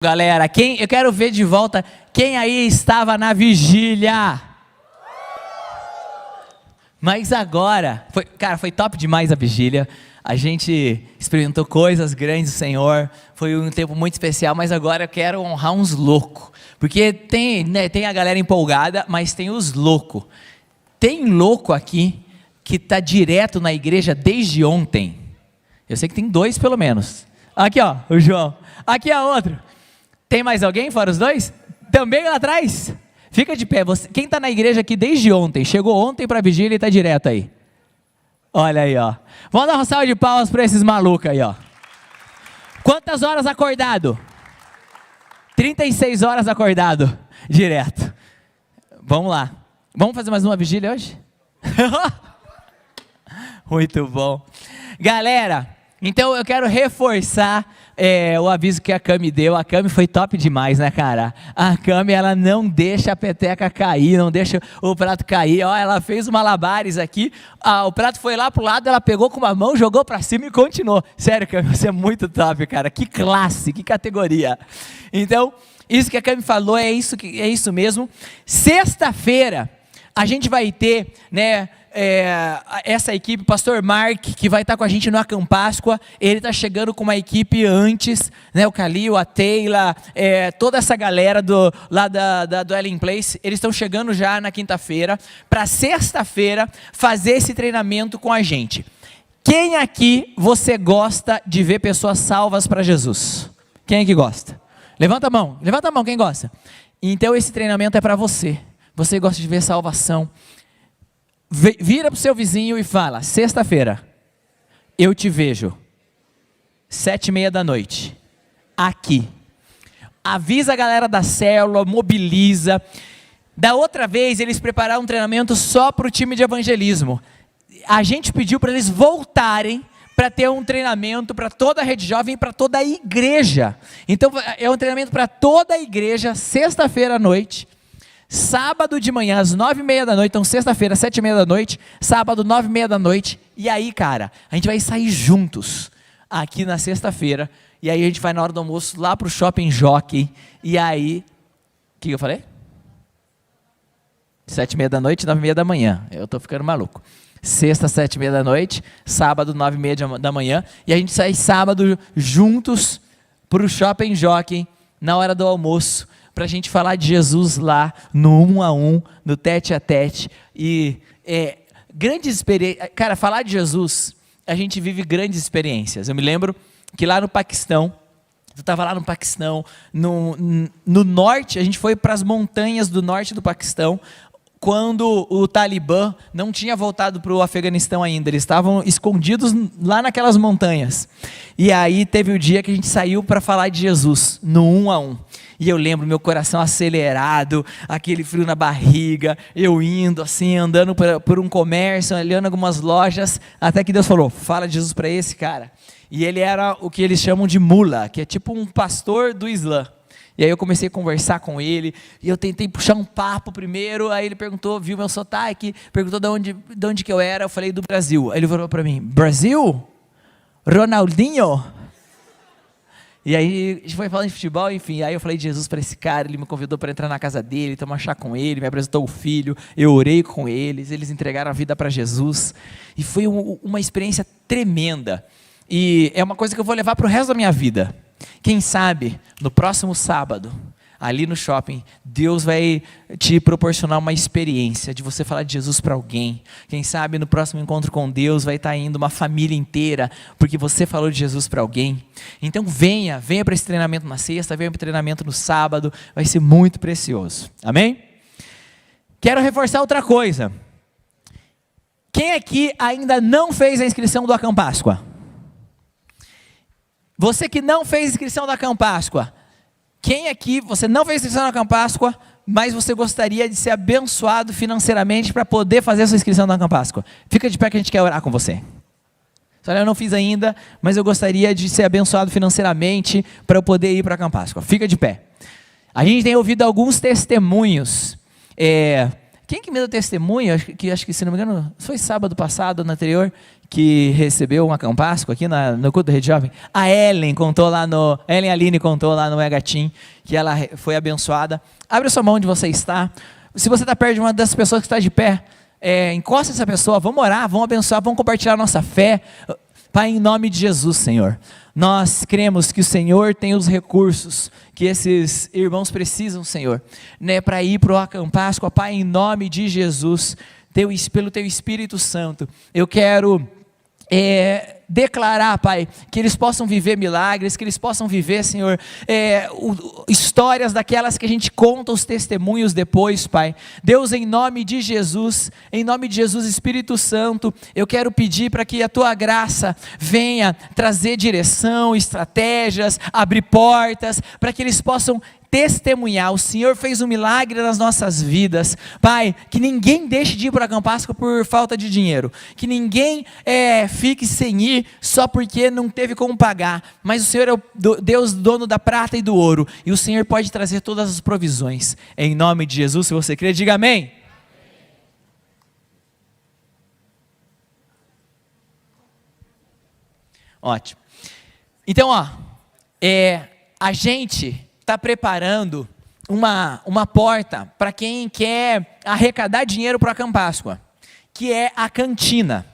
Galera, eu quero ver de volta quem aí estava na vigília. Mas agora, foi top demais a vigília. A gente experimentou coisas grandes do Senhor. Foi um tempo muito especial, mas agora eu quero honrar uns loucos. Porque tem a galera empolgada, mas tem os loucos. Tem louco aqui que está direto na igreja desde ontem. Eu sei que tem 2 pelo menos. Aqui ó, o João. Aqui é outro. Tem mais alguém fora os 2? Também lá atrás? Fica de pé. Quem está na igreja aqui desde ontem, chegou ontem para a vigília e está direto aí. Olha aí, ó. Vamos dar uma salva de palmas para esses malucos aí, ó. Quantas horas acordado? 36 horas acordado, direto. Vamos lá. Vamos fazer mais uma vigília hoje? Muito bom. Galera, então eu quero reforçar o aviso que a Cami deu. A Cami foi top demais, né, cara? A Cami, ela não deixa a peteca cair, não deixa o prato cair. Ó, ela fez malabares aqui, o prato foi lá pro lado, ela pegou com uma mão, jogou pra cima e continuou. Sério, Cami, você é muito top, cara. Que classe, que categoria. Então, isso que a Cami falou é isso mesmo. Sexta-feira, a gente vai ter, né, essa equipe, o pastor Mark, que vai estar com a gente no Acampáscoa. Ele está chegando com uma equipe antes, né, o Calil, a Teila, toda essa galera lá do Ellen Place, eles estão chegando já na quinta-feira, para sexta-feira fazer esse treinamento com a gente. Quem aqui você gosta de ver pessoas salvas para Jesus? Quem aqui gosta? Levanta a mão, quem gosta? Então esse treinamento é para você. Você gosta de ver salvação? Vira para o seu vizinho e fala: sexta-feira, eu te vejo, 7:30 da noite, aqui. Avisa a galera da célula, mobiliza. Da outra vez, eles prepararam um treinamento só para o time de evangelismo. A gente pediu para eles voltarem para ter um treinamento para toda a rede jovem e para toda a igreja. Então, é um treinamento para toda a igreja, sexta-feira à noite. Sábado de manhã, às 9:30 da noite, então sexta-feira, 7:30 da noite, sábado, 9:30 da noite, e aí, cara, a gente vai sair juntos, aqui na sexta-feira, e aí a gente vai na hora do almoço, lá pro Shopping Jockey, e aí, o que eu falei? 7:30 da noite, 9:30 da manhã, eu tô ficando maluco. Sexta, 7:30 da noite, sábado, 9:30 da manhã, e a gente sai sábado juntos pro Shopping Jockey, na hora do almoço, para a gente falar de Jesus lá, no 1 a 1, no tete a tete, e grandes experiências. Cara, falar de Jesus, a gente vive grandes experiências. Eu me lembro que lá no Paquistão, eu estava lá no Paquistão, no norte, a gente foi para as montanhas do norte do Paquistão, quando o Talibã não tinha voltado para o Afeganistão ainda, eles estavam escondidos lá naquelas montanhas, e aí teve o dia que a gente saiu para falar de Jesus, no 1 a 1, e eu lembro meu coração acelerado, aquele frio na barriga, eu indo assim, andando por um comércio, olhando algumas lojas, até que Deus falou: fala de Jesus para esse cara, e ele era o que eles chamam de mula, que é tipo um pastor do Islã. E aí eu comecei a conversar com ele, e eu tentei puxar um papo primeiro, aí ele perguntou, viu meu sotaque, perguntou de onde que eu era, eu falei do Brasil. Aí ele falou para mim: Brasil? Ronaldinho? E aí a gente foi falando de futebol, enfim, aí eu falei de Jesus para esse cara, ele me convidou para entrar na casa dele, tomar chá com ele, me apresentou o filho, eu orei com eles entregaram a vida para Jesus, e foi uma experiência tremenda, e é uma coisa que eu vou levar para o resto da minha vida. Quem sabe, no próximo sábado, ali no shopping, Deus vai te proporcionar uma experiência de você falar de Jesus para alguém. Quem sabe no próximo encontro com Deus vai estar indo uma família inteira, porque você falou de Jesus para alguém. Então venha para esse treinamento na sexta, venha para o treinamento no sábado, vai ser muito precioso. Amém? Quero reforçar outra coisa. Quem aqui ainda não fez a inscrição do Acampáscoa? Você que não fez inscrição da Acampáscoa, quem aqui, você não fez inscrição da Acampáscoa, mas você gostaria de ser abençoado financeiramente para poder fazer a sua inscrição da Acampáscoa? Fica de pé que a gente quer orar com você. Olha, eu não fiz ainda, mas eu gostaria de ser abençoado financeiramente para eu poder ir para a Acampáscoa. Fica de pé. A gente tem ouvido alguns testemunhos Quem que me deu testemunho, acho que se não me engano, foi sábado passado, no anterior, que recebeu uma Páscoa aqui no culto da Rede Jovem? A Ellen Aline contou lá no Mega Team, que ela foi abençoada. Abre a sua mão onde você está. Se você está perto de uma das pessoas que está de pé, encosta essa pessoa, vamos orar, vamos abençoar, vamos compartilhar a nossa fé. Pai, em nome de Jesus, Senhor, nós cremos que o Senhor tem os recursos que esses irmãos precisam, Senhor, né, para ir para o Páscoa. Pai, em nome de Jesus, pelo Teu Espírito Santo, eu quero declarar, Pai, que eles possam viver milagres, que eles possam viver, Senhor, histórias daquelas que a gente conta os testemunhos depois, Pai. Deus, em nome de Jesus, Espírito Santo, eu quero pedir para que a Tua graça venha trazer direção, estratégias, abrir portas, para que eles possam testemunhar. O Senhor fez um milagre nas nossas vidas, Pai, que ninguém deixe de ir para a Páscoa por falta de dinheiro, que ninguém fique sem ir só porque não teve como pagar, mas o Senhor é o Deus dono da prata e do ouro, e o Senhor pode trazer todas as provisões. Em nome de Jesus, se você crê, diga amém. Ótimo. Então, a gente está preparando uma porta para quem quer arrecadar dinheiro para a Páscoa, que é a cantina.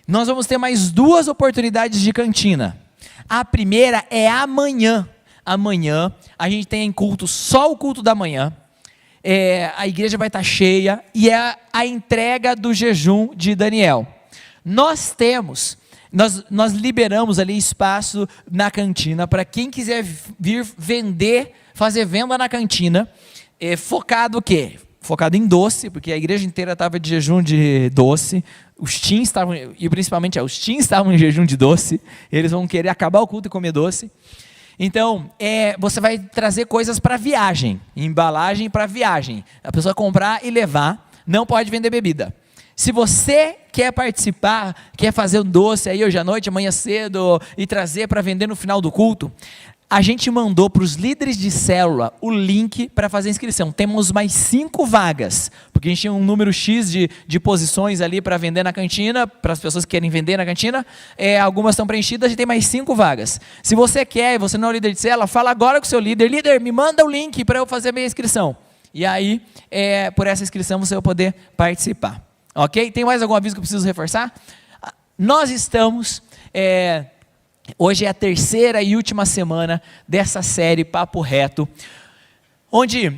Nós vamos ter mais 2 oportunidades de cantina. A primeira é amanhã. Amanhã a gente tem culto, só o culto da manhã. A igreja vai estar cheia e é a entrega do jejum de Daniel. Nós liberamos ali espaço na cantina para quem quiser vir vender, fazer venda na cantina, focado o quê? Focado em doce, porque a igreja inteira estava de jejum de doce, os teens estavam, e principalmente os teens estavam em jejum de doce, eles vão querer acabar o culto e comer doce. Então, você vai trazer coisas para viagem, embalagem para viagem, a pessoa comprar e levar, não pode vender bebida. Se você quer participar, quer fazer um doce aí hoje à noite, amanhã cedo, e trazer para vender no final do culto, a gente mandou para os líderes de célula o link para fazer a inscrição. Temos mais 5 vagas, porque a gente tinha um número X de posições ali para vender na cantina, para as pessoas que querem vender na cantina, algumas estão preenchidas, a gente tem mais 5 vagas. Se você quer e você não é o líder de célula, fala agora com o seu líder, me manda o link para eu fazer a minha inscrição. E aí, por essa inscrição você vai poder participar. Ok? Tem mais algum aviso que eu preciso reforçar? Nós estamos... hoje é a 3ª e última semana dessa série Papo Reto, onde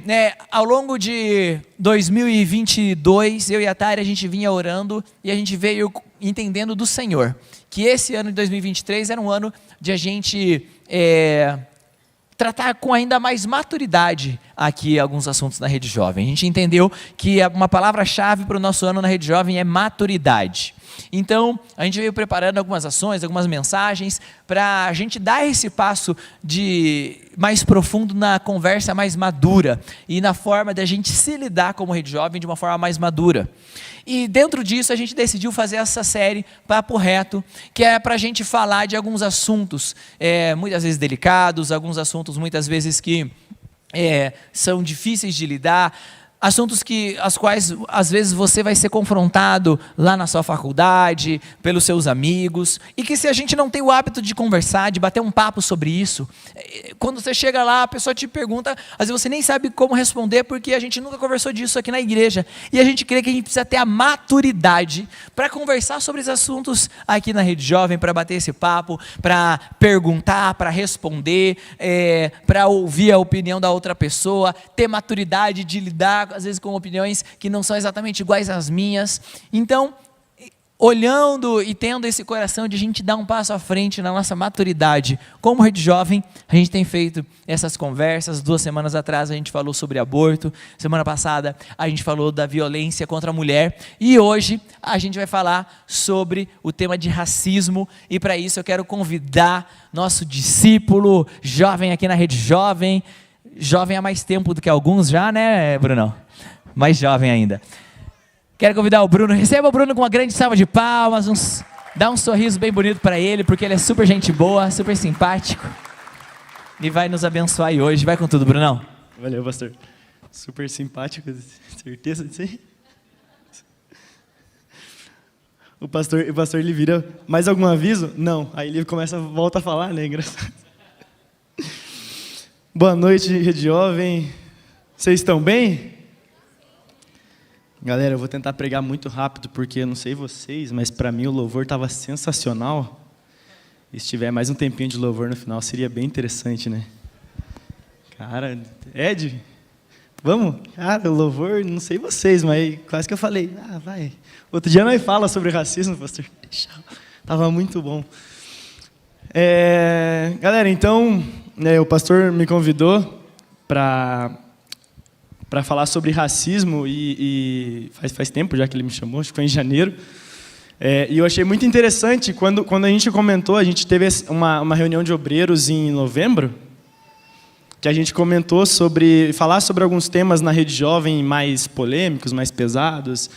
ao longo de 2022, eu e a Tari, a gente vinha orando e a gente veio entendendo do Senhor, que esse ano de 2023 era um ano de a gente tratar com ainda mais maturidade aqui alguns assuntos na Rede Jovem. A gente entendeu que uma palavra-chave para o nosso ano na Rede Jovem é maturidade. Então, a gente veio preparando algumas ações, algumas mensagens, para a gente dar esse passo mais profundo na conversa mais madura, e na forma de a gente se lidar como Rede Jovem de uma forma mais madura. E dentro disso a gente decidiu fazer essa série Papo Reto, que é para a gente falar de alguns assuntos, muitas vezes delicados, alguns assuntos muitas vezes que são difíceis de lidar, assuntos as quais às vezes você vai ser confrontado lá na sua faculdade, pelos seus amigos, e que se a gente não tem o hábito de conversar, de bater um papo sobre isso, quando você chega lá, a pessoa te pergunta, às vezes você nem sabe como responder, porque a gente nunca conversou disso aqui na igreja, e a gente crê que a gente precisa ter a maturidade para conversar sobre esses assuntos aqui na Rede Jovem, para bater esse papo, para perguntar, para responder, para ouvir a opinião da outra pessoa, ter maturidade de lidar às vezes com opiniões que não são exatamente iguais às minhas. Então, olhando e tendo esse coração de a gente dar um passo à frente na nossa maturidade, como Rede Jovem, a gente tem feito essas conversas. 2 semanas atrás a gente falou sobre aborto, semana passada a gente falou da violência contra a mulher, e hoje a gente vai falar sobre o tema de racismo, e para isso eu quero convidar nosso discípulo jovem aqui na Rede Jovem, jovem há mais tempo do que alguns já, né, Brunão? Mais jovem ainda. Quero convidar o Bruno. Receba o Bruno com uma grande salva de palmas. Dá um sorriso bem bonito para ele, porque ele é super gente boa, super simpático. E vai nos abençoar aí hoje. Vai com tudo, Brunão. Valeu, pastor. Super simpático, certeza disso aí? O pastor ele vira, mais algum aviso? Não. Aí ele volta a falar, né? Engraçado. Boa noite, Rede Jovem. Vocês estão bem? Galera, eu vou tentar pregar muito rápido, porque eu não sei vocês, mas para mim o louvor estava sensacional. E se tiver mais um tempinho de louvor no final, seria bem interessante, né? Cara, Ed, vamos? Cara, o louvor, não sei vocês, mas quase que eu falei, vai. Outro dia nós fala sobre racismo, pastor. Tava muito bom. Galera, então, o pastor me convidou para falar sobre racismo e faz tempo já que ele me chamou, acho que foi em janeiro. E eu achei muito interessante, quando a gente comentou, a gente teve uma reunião de obreiros em novembro, que a gente comentou falar sobre alguns temas na Rede Jovem mais polêmicos, mais pesados,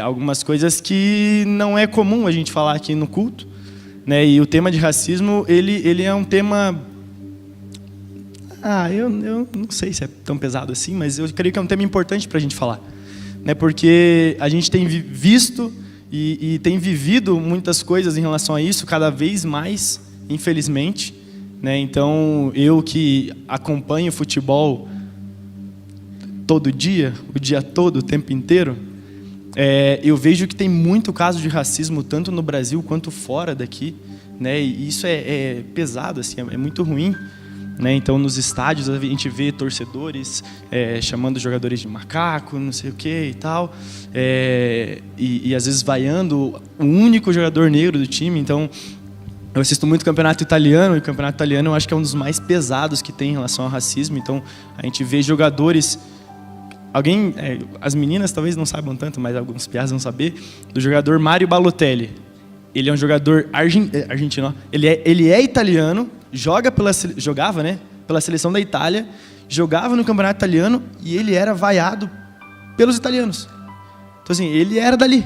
algumas coisas que não é comum a gente falar aqui no culto, né? E o tema de racismo, ele é um tema... eu não sei se é tão pesado assim, mas eu creio que é um tema importante para a gente falar, né? Porque a gente tem visto e tem vivido muitas coisas em relação a isso, cada vez mais, infelizmente, né? Então, eu que acompanho futebol todo dia, o dia todo, o tempo inteiro, eu vejo que tem muito caso de racismo, tanto no Brasil quanto fora daqui, né? E isso é pesado, assim, é muito ruim, né? Então, nos estádios, a gente vê torcedores chamando jogadores de macaco, não sei o que e tal, e às vezes vaiando o único jogador negro do time. Então, eu assisto muito campeonato italiano, e o campeonato italiano eu acho que é um dos mais pesados que tem em relação ao racismo. Então, a gente vê jogadores... as meninas talvez não saibam tanto, mas alguns piás vão saber, do jogador Mario Balotelli. Ele é um jogador argentino. Ele é italiano, jogava, né, pela seleção da Itália, jogava no campeonato italiano e ele era vaiado pelos italianos. Então, assim, ele era dali,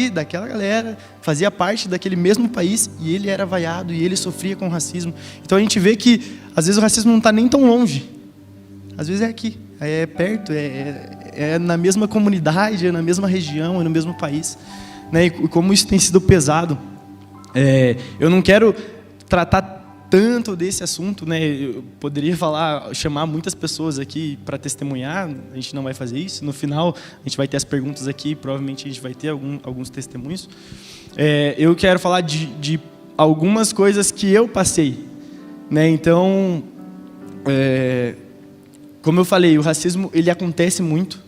daquela galera, fazia parte daquele mesmo país e ele era vaiado e ele sofria com racismo. Então a gente vê que às vezes o racismo não está nem tão longe, às vezes é aqui, é perto, é na mesma comunidade, é na mesma região, é no mesmo país, né? E como isso tem sido pesado. Eu não quero tratar tanto desse assunto, né? Eu poderia chamar muitas pessoas aqui para testemunhar, a gente não vai fazer isso. No final, a gente vai ter as perguntas aqui, provavelmente a gente vai ter alguns testemunhos. Eu quero falar de algumas coisas que eu passei, né? Então, como eu falei, o racismo ele acontece muito.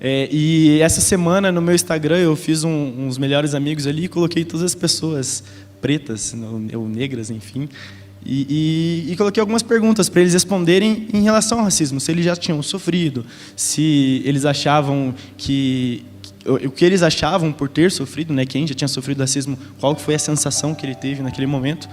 E essa semana no meu Instagram eu fiz uns melhores amigos ali e coloquei todas as pessoas pretas ou negras, enfim. E coloquei algumas perguntas para eles responderem em relação ao racismo, se eles já tinham sofrido, se eles achavam o que eles achavam por ter sofrido, né? Quem já tinha sofrido racismo, qual foi a sensação que ele teve naquele momento.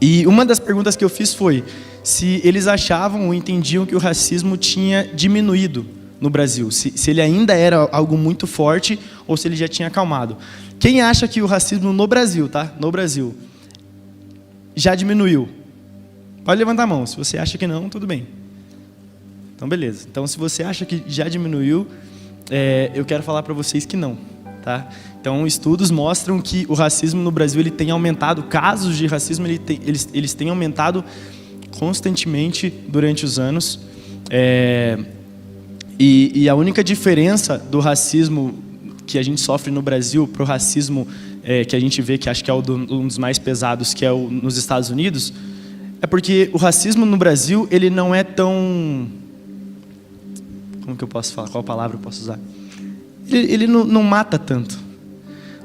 E uma das perguntas que eu fiz foi se eles achavam ou entendiam que o racismo tinha diminuído no Brasil, se ele ainda era algo muito forte ou se ele já tinha acalmado. Quem acha que o racismo no Brasil, tá? No Brasil, já diminuiu? Pode levantar a mão. Se você acha que não, tudo bem. Então, beleza. Então, se você acha que já diminuiu, eu quero falar para vocês que não, tá? Então, estudos mostram que o racismo no Brasil ele tem aumentado, casos de racismo eles têm aumentado constantemente durante os anos. E a única diferença do racismo que a gente sofre no Brasil para o racismo que a gente vê, que acho que é um dos mais pesados, que é nos Estados Unidos, é porque o racismo no Brasil, ele não é tão... Como que eu posso falar? Qual palavra eu posso usar? Ele não mata tanto.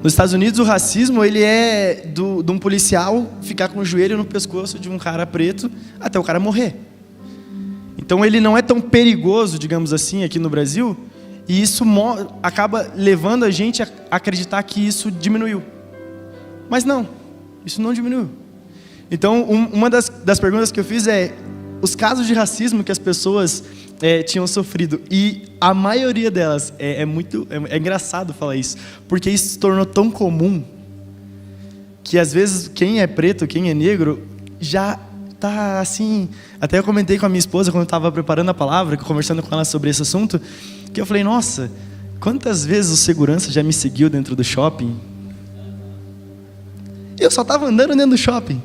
Nos Estados Unidos, o racismo ele é de um policial ficar com o joelho no pescoço de um cara preto até o cara morrer. Então, ele não é tão perigoso, digamos assim, aqui no Brasil, e isso acaba levando a gente a acreditar que isso diminuiu. Mas não, isso não diminuiu. Então, uma das perguntas que eu fiz os casos de racismo que as pessoas tinham sofrido, e a maioria delas, é engraçado falar isso, porque isso se tornou tão comum, que às vezes quem é preto, quem é negro, já tá assim... Até eu comentei com a minha esposa, quando eu estava preparando a palavra, conversando com ela sobre esse assunto, que eu falei, nossa, Quantas vezes o segurança já me seguiu dentro do shopping? Eu só estava andando dentro do shopping.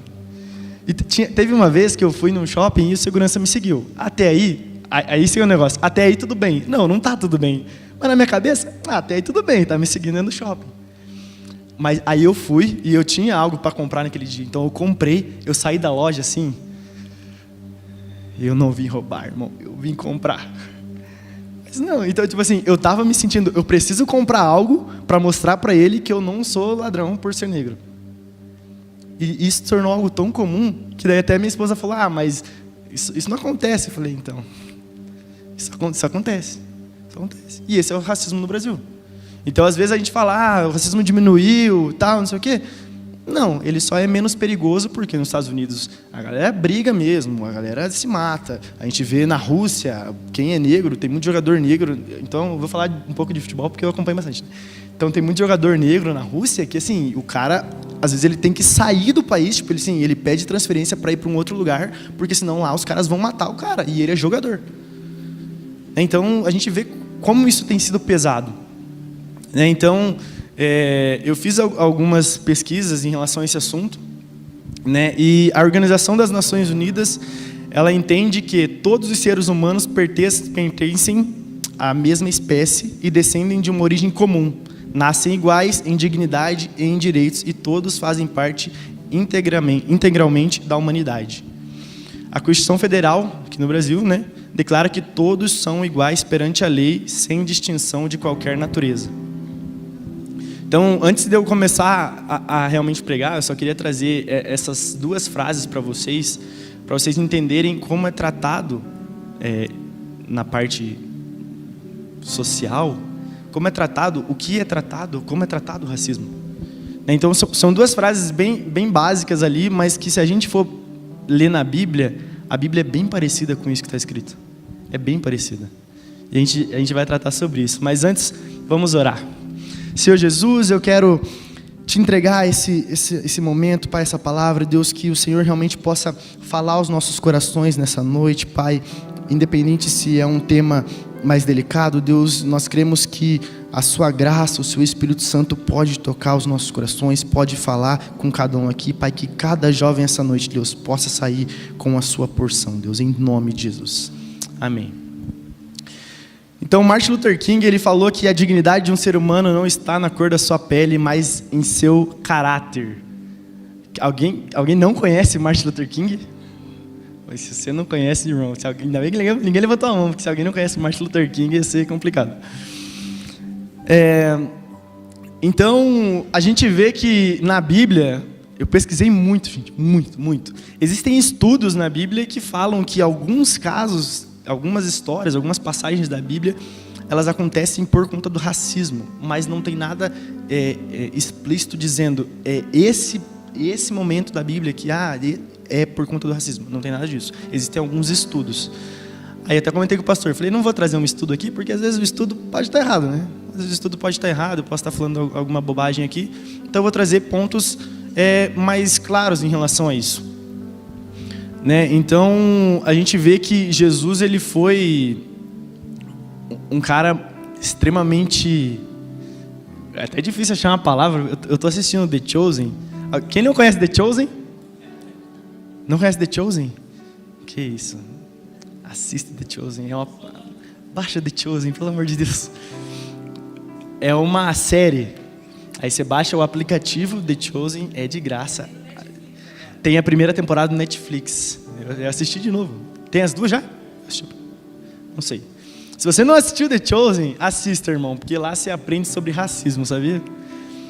E teve uma vez que eu fui num shopping e o segurança me seguiu. Até aí sim é o negócio. Até aí tudo bem. Não tá tudo bem. Mas na minha cabeça, até aí tudo bem, tá me seguindo dentro do shopping. Mas aí eu fui e eu tinha algo para comprar naquele dia. Então eu comprei, eu saí da loja assim. Eu não vim roubar, irmão. Eu vim comprar. Mas não, então tipo assim, eu tava me sentindo, eu preciso comprar algo para mostrar para ele que eu não sou ladrão por ser negro. E isso se tornou algo tão comum que daí até minha esposa falou, mas isso não acontece. Eu falei, então, isso acontece. E esse é o racismo no Brasil. Então, às vezes a gente fala, o racismo diminuiu, tal, não sei o quê. Não, ele só é menos perigoso porque nos Estados Unidos a galera briga mesmo, a galera se mata. A gente vê na Rússia, quem é negro, tem muito jogador negro. Então, eu vou falar um pouco de futebol porque eu acompanho bastante. Então, tem muito jogador negro na Rússia que, assim, o cara, às vezes ele tem que sair do país, tipo, ele pede transferência para ir para um outro lugar, porque senão lá os caras vão matar o cara, e ele é jogador. Então, a gente vê como isso tem sido pesado. Então, eu fiz algumas pesquisas em relação a esse assunto, né? E a Organização das Nações Unidas, ela entende que todos os seres humanos pertencem à mesma espécie e descendem de uma origem comum. Nascem iguais em dignidade e em direitos e todos fazem parte integralmente da humanidade. A Constituição Federal, aqui no Brasil, né, declara que todos são iguais perante a lei, sem distinção de qualquer natureza. Então, antes de eu começar a realmente pregar, eu só queria trazer essas duas frases para vocês entenderem como é tratado na parte social, como é tratado, o que é tratado, como é tratado o racismo. Então, são duas frases bem básicas ali, mas que se a gente for ler na Bíblia, a Bíblia é bem parecida com isso que está escrito. É bem parecida. E a gente vai tratar sobre isso. Mas antes, vamos orar. Senhor Jesus, eu quero te entregar esse momento, Pai, essa palavra, Deus, que o Senhor realmente possa falar aos nossos corações nessa noite, Pai, independente se é um tema mais delicado, Deus, nós cremos que a sua graça, o seu Espírito Santo pode tocar os nossos corações, pode falar com cada um aqui, Pai, que cada jovem essa noite, Deus, possa sair com a sua porção, Deus, em nome de Jesus. Amém. Então, Martin Luther King, ele falou que a dignidade de um ser humano não está na cor da sua pele, mas em seu caráter. Alguém não conhece Martin Luther King? Mas se você não conhece, irmão, ainda bem que ninguém levantou a mão, porque se alguém não conhece Martin Luther King, ia ser complicado. Então, a gente vê que na Bíblia, eu pesquisei muito, gente, muito. Existem estudos na Bíblia que falam que alguns casos, algumas histórias, algumas passagens da Bíblia, elas acontecem por conta do racismo, mas não tem nada explícito dizendo esse momento da Bíblia que é por conta do racismo. Não tem nada disso. Existem alguns estudos. Aí até comentei com o pastor, falei, não vou trazer um estudo aqui, porque às vezes o estudo pode estar errado, né? Às vezes o estudo pode estar errado, eu posso estar falando alguma bobagem aqui. Então eu vou trazer pontos mais claros em relação a isso. Né? Então a gente vê que Jesus, ele foi um cara extremamente... É até difícil achar uma palavra. Eu estou assistindo The Chosen. Quem não conhece The Chosen? Não conhece The Chosen? Que isso? Assista The Chosen. Baixa The Chosen, pelo amor de Deus. É uma série. Aí você baixa o aplicativo The Chosen, é de graça. Tem a primeira temporada no Netflix. Eu assisti de novo. Tem as duas já? Não sei. Se você não assistiu The Chosen, assista, irmão, porque lá você aprende sobre racismo, sabia?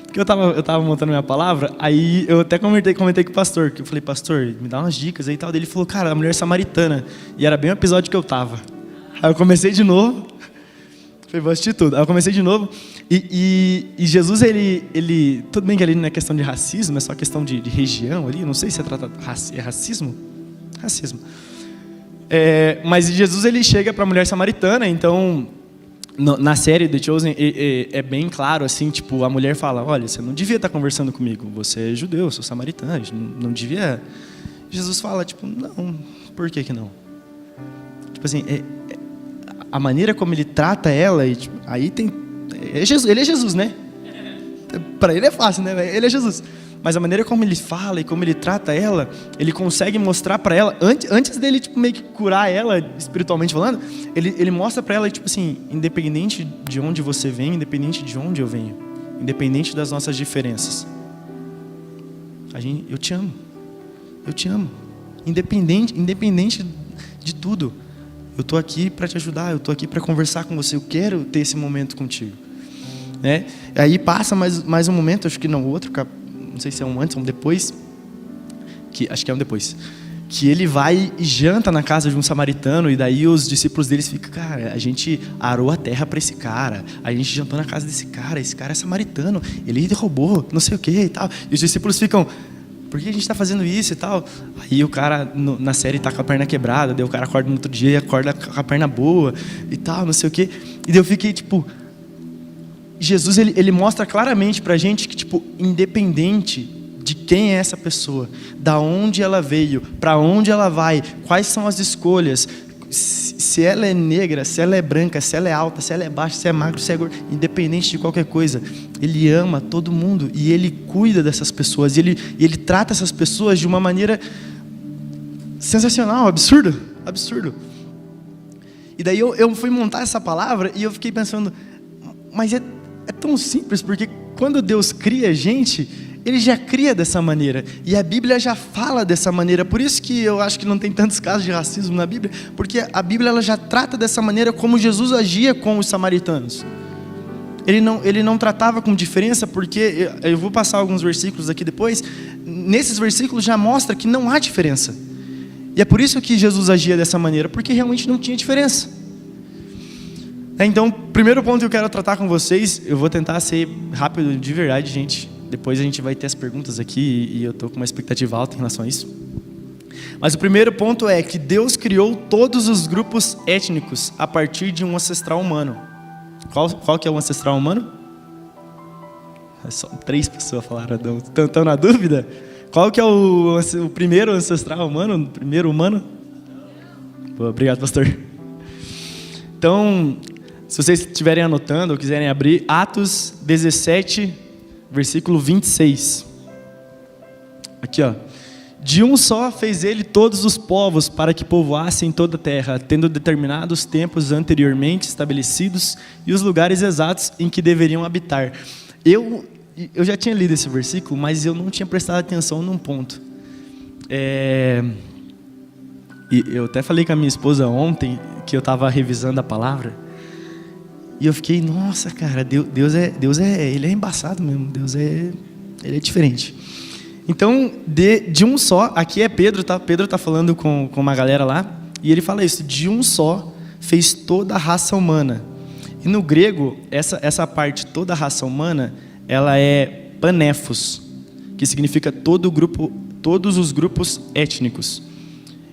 Porque eu tava montando minha palavra, aí eu até comentei com o pastor, que eu falei, pastor, me dá umas dicas aí e tal. Daí ele falou, cara, a mulher samaritana. E era bem o episódio que eu tava. Aí eu comecei de novo. Falei, vou assistir tudo. Aí eu comecei de novo. E Jesus, ele... Tudo bem que ali não é questão de racismo, é só questão de região ali. Não sei se é tratado... É racismo? Racismo. Mas Jesus, ele chega para a mulher samaritana, então... Na série The Chosen é bem claro, assim, tipo, a mulher fala, olha, você não devia estar conversando comigo, você é judeu, eu sou samaritano, não devia... Jesus fala, tipo, não, por que não? Tipo assim, a maneira como ele trata ela, e, tipo, aí tem Ele é Jesus, né? Para ele é fácil, né? Ele é Jesus. Mas a maneira como ele fala e como ele trata ela, ele consegue mostrar para ela, antes dele tipo, meio que curar ela, espiritualmente falando, ele mostra para ela, tipo assim, independente de onde você vem, independente de onde eu venho, independente das nossas diferenças, eu te amo. Eu te amo. Independente de tudo. Eu estou aqui para te ajudar, eu estou aqui para conversar com você, eu quero ter esse momento contigo. Né? Aí passa mais um momento, acho que não, outro, não sei se é um antes ou um depois, acho que é um depois, que ele vai e janta na casa de um samaritano, e daí os discípulos deles ficam, cara, a gente arou a terra para esse cara, a gente jantou na casa desse cara, esse cara é samaritano, ele roubou, não sei o que e tal. E os discípulos ficam, por que a gente está fazendo isso e tal? Aí o cara, na série, tá com a perna quebrada, daí o cara acorda no outro dia e acorda com a perna boa e tal, não sei o que. E daí eu fiquei tipo, Jesus, ele mostra claramente pra gente que, tipo, independente de quem é essa pessoa, da onde ela veio, para onde ela vai, quais são as escolhas, se ela é negra, se ela é branca, se ela é alta, se ela é baixa, se é magra, se é gorda, independente de qualquer coisa, ele ama todo mundo e ele cuida dessas pessoas, e ele trata essas pessoas de uma maneira sensacional, absurdo. E daí eu fui montar essa palavra e eu fiquei pensando, mas é tão simples, porque quando Deus cria a gente, Ele já cria dessa maneira, e a Bíblia já fala dessa maneira. Por isso que eu acho que não tem tantos casos de racismo na Bíblia, porque a Bíblia ela já trata dessa maneira como Jesus agia com os samaritanos. Ele não tratava com diferença, porque eu vou passar alguns versículos aqui depois. Nesses versículos já mostra que não há diferença, e é por isso que Jesus agia dessa maneira, porque realmente não tinha diferença. Então, primeiro ponto que eu quero tratar com vocês, eu vou tentar ser rápido de verdade, gente. Depois a gente vai ter as perguntas aqui e eu estou com uma expectativa alta em relação a isso. Mas o primeiro ponto é que Deus criou todos os grupos étnicos a partir de um ancestral humano. Qual que é o ancestral humano? Só 3 pessoas falaram, estão na dúvida? Qual que é o primeiro ancestral humano? O primeiro humano? Pô, obrigado, pastor. Então, se vocês estiverem anotando ou quiserem abrir, Atos 17, versículo 26. Aqui, ó. De um só fez ele todos os povos para que povoassem toda a terra, tendo determinados tempos anteriormente estabelecidos e os lugares exatos em que deveriam habitar. Eu já tinha lido esse versículo, mas eu não tinha prestado atenção num ponto. E eu até falei com a minha esposa ontem, que eu estava revisando a palavra, e eu fiquei, nossa, cara, Deus ele é embaçado mesmo, ele é diferente. Então, de um só, aqui é Pedro, tá? Pedro está falando com uma galera lá, e ele fala isso, de um só fez toda a raça humana. E no grego, essa parte, toda a raça humana, ela é panéfos, que significa todos os grupos étnicos.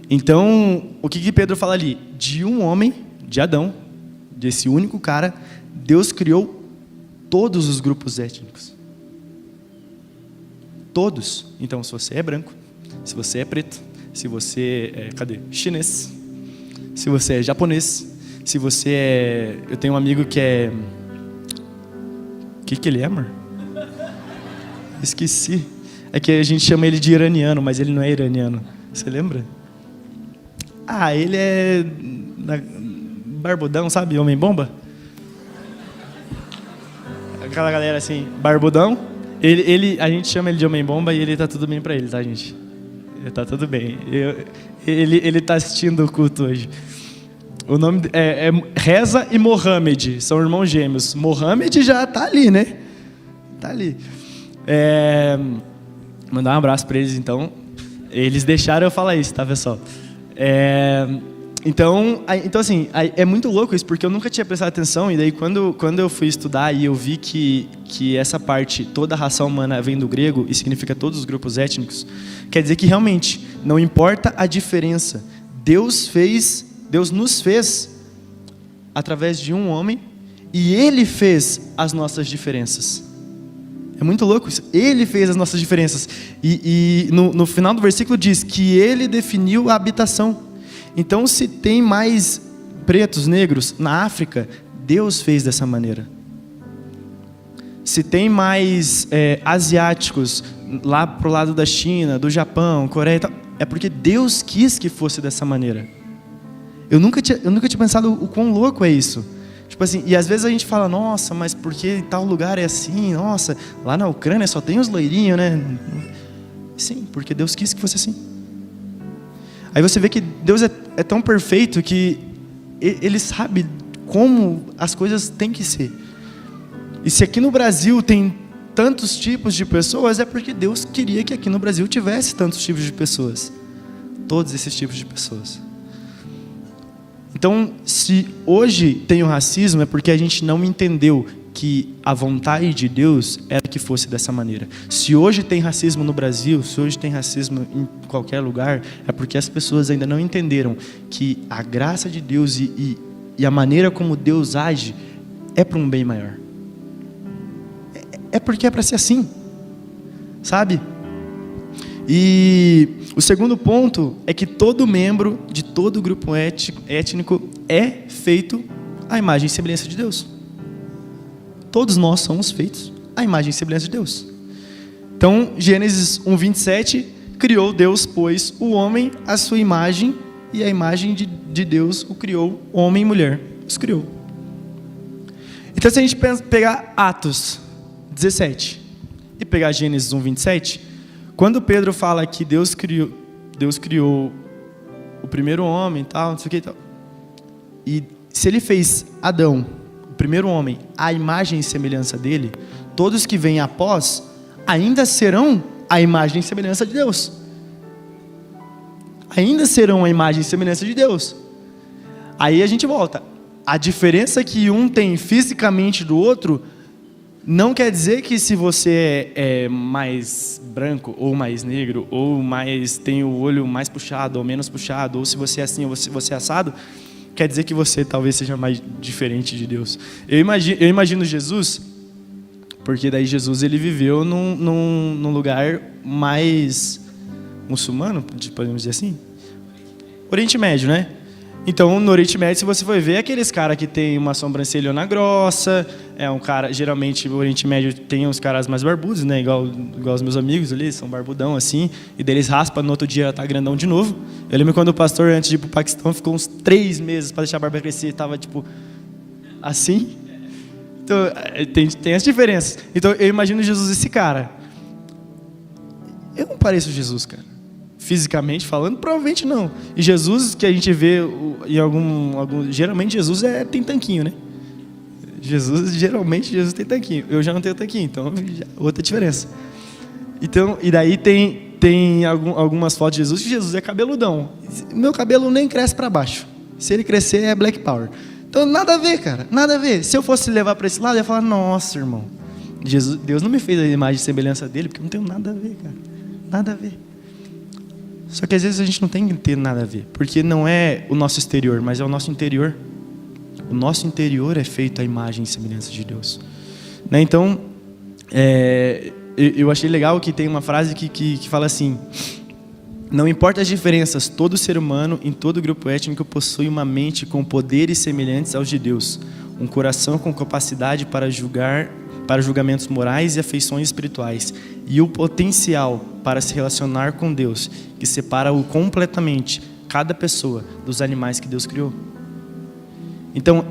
Então, o que Pedro fala ali? De um homem, de Adão, desse único cara, Deus criou todos os grupos étnicos. Todos. Então, se você é branco, se você é preto, se você é, chinês, se você é japonês, se você é... Eu tenho um amigo que é... O que ele é, amor? Esqueci. É que a gente chama ele de iraniano, mas ele não é iraniano. Você lembra? Ah, ele é... barbudão, sabe? Homem-bomba? Aquela galera assim, barbudão. A gente chama ele de Homem-Bomba e ele tá tudo bem pra ele, tá, gente? Ele tá tudo bem. Ele tá assistindo o culto hoje. O nome é Reza e Mohamed, são irmãos gêmeos. Mohamed já tá ali, né? Tá ali. Mandar um abraço pra eles, então. Eles deixaram eu falar isso, tá, pessoal? Então assim, é muito louco isso, porque eu nunca tinha prestado atenção, e daí quando eu fui estudar e eu vi que essa parte, toda a raça humana vem do grego e significa todos os grupos étnicos, quer dizer que realmente, não importa a diferença, Deus nos fez através de um homem, e Ele fez as nossas diferenças. É muito louco isso. Ele fez as nossas diferenças. E no final do versículo diz que Ele definiu a habitação. Então, se tem mais pretos, negros na África, Deus fez dessa maneira. se tem mais asiáticos lá pro lado da China, do Japão, Coreia e tal, é porque Deus quis que fosse dessa maneira. Eu nunca tinha pensado o quão louco é isso. Tipo assim, e às vezes a gente fala, nossa, mas por que tal lugar é assim? Nossa, lá na Ucrânia só tem os loirinhos, né? Sim, porque Deus quis que fosse assim. Aí você vê que Deus é tão perfeito que Ele sabe como as coisas têm que ser. E se aqui no Brasil tem tantos tipos de pessoas, é porque Deus queria que aqui no Brasil tivesse tantos tipos de pessoas. Todos esses tipos de pessoas. Então, se hoje tem o racismo, é porque a gente não entendeu que a vontade de Deus era que fosse dessa maneira. Se hoje tem racismo no Brasil, se hoje tem racismo em qualquer lugar, é porque as pessoas ainda não entenderam que a graça de Deus e a maneira como Deus age é para um bem maior. É porque é para ser assim, sabe? E o segundo ponto é que todo membro de todo grupo étnico é feito à imagem e semelhança de Deus. Todos nós somos feitos à imagem e semelhança de Deus. Então, Gênesis 1:27, criou Deus, pois, o homem à sua imagem, e a imagem de Deus o criou, homem e mulher, os criou. Então, se a gente pegar Atos 17 e pegar Gênesis 1:27, quando Pedro fala que Deus criou o primeiro homem, tal, não sei o que e tal, e se ele fez Adão, o primeiro homem, à imagem e semelhança dele, todos que vêm após ainda serão a imagem e semelhança de Deus. Ainda serão a imagem e semelhança de Deus. Aí a gente volta. A diferença que um tem fisicamente do outro não quer dizer que se você é mais branco ou mais negro, ou mais tem o olho mais puxado ou menos puxado, ou se você é assim ou se você é assado, quer dizer que você talvez seja mais diferente de Deus. Eu imagino Jesus, porque daí Jesus ele viveu num lugar mais muçulmano, podemos dizer assim? Oriente Médio, né? Então, no Oriente Médio, se você for ver, aqueles caras que tem uma sobrancelhona grossa, é um cara, geralmente, o Oriente Médio tem uns caras mais barbudos, né? Igual os meus amigos ali, são barbudão, assim, e deles raspa, no outro dia tá grandão de novo. Eu lembro quando o pastor, antes de ir pro Paquistão, ficou uns 3 meses para deixar a barba crescer, tava, tipo, assim. Então, tem as diferenças. Então, eu imagino Jesus, esse cara. Eu não pareço Jesus, cara. Fisicamente falando, provavelmente não. E Jesus, que a gente vê em geralmente Jesus tem tanquinho, né? Geralmente Jesus tem tanquinho. Eu já não tenho tanquinho, então outra diferença. Então, e daí tem algumas fotos de Jesus que Jesus é cabeludão. Meu cabelo nem cresce para baixo. Se ele crescer é Black Power. Então nada a ver, cara, nada a ver. Se eu fosse levar para esse lado, eu ia falar, nossa, irmão, Deus não me fez a imagem e semelhança dele, porque eu não tenho nada a ver, cara. Nada a ver. Só que às vezes a gente não tem que ter nada a ver, porque não é o nosso exterior, mas é o nosso interior. O nosso interior é feito à imagem e semelhança de Deus, né? Então, eu achei legal que tem uma frase que fala assim: não importa as diferenças, todo ser humano em todo grupo étnico possui uma mente com poderes semelhantes aos de Deus, um coração com capacidade para julgamentos morais e afeições espirituais, e o potencial para se relacionar com Deus, que separa-o completamente, cada pessoa, dos animais que Deus criou. Então,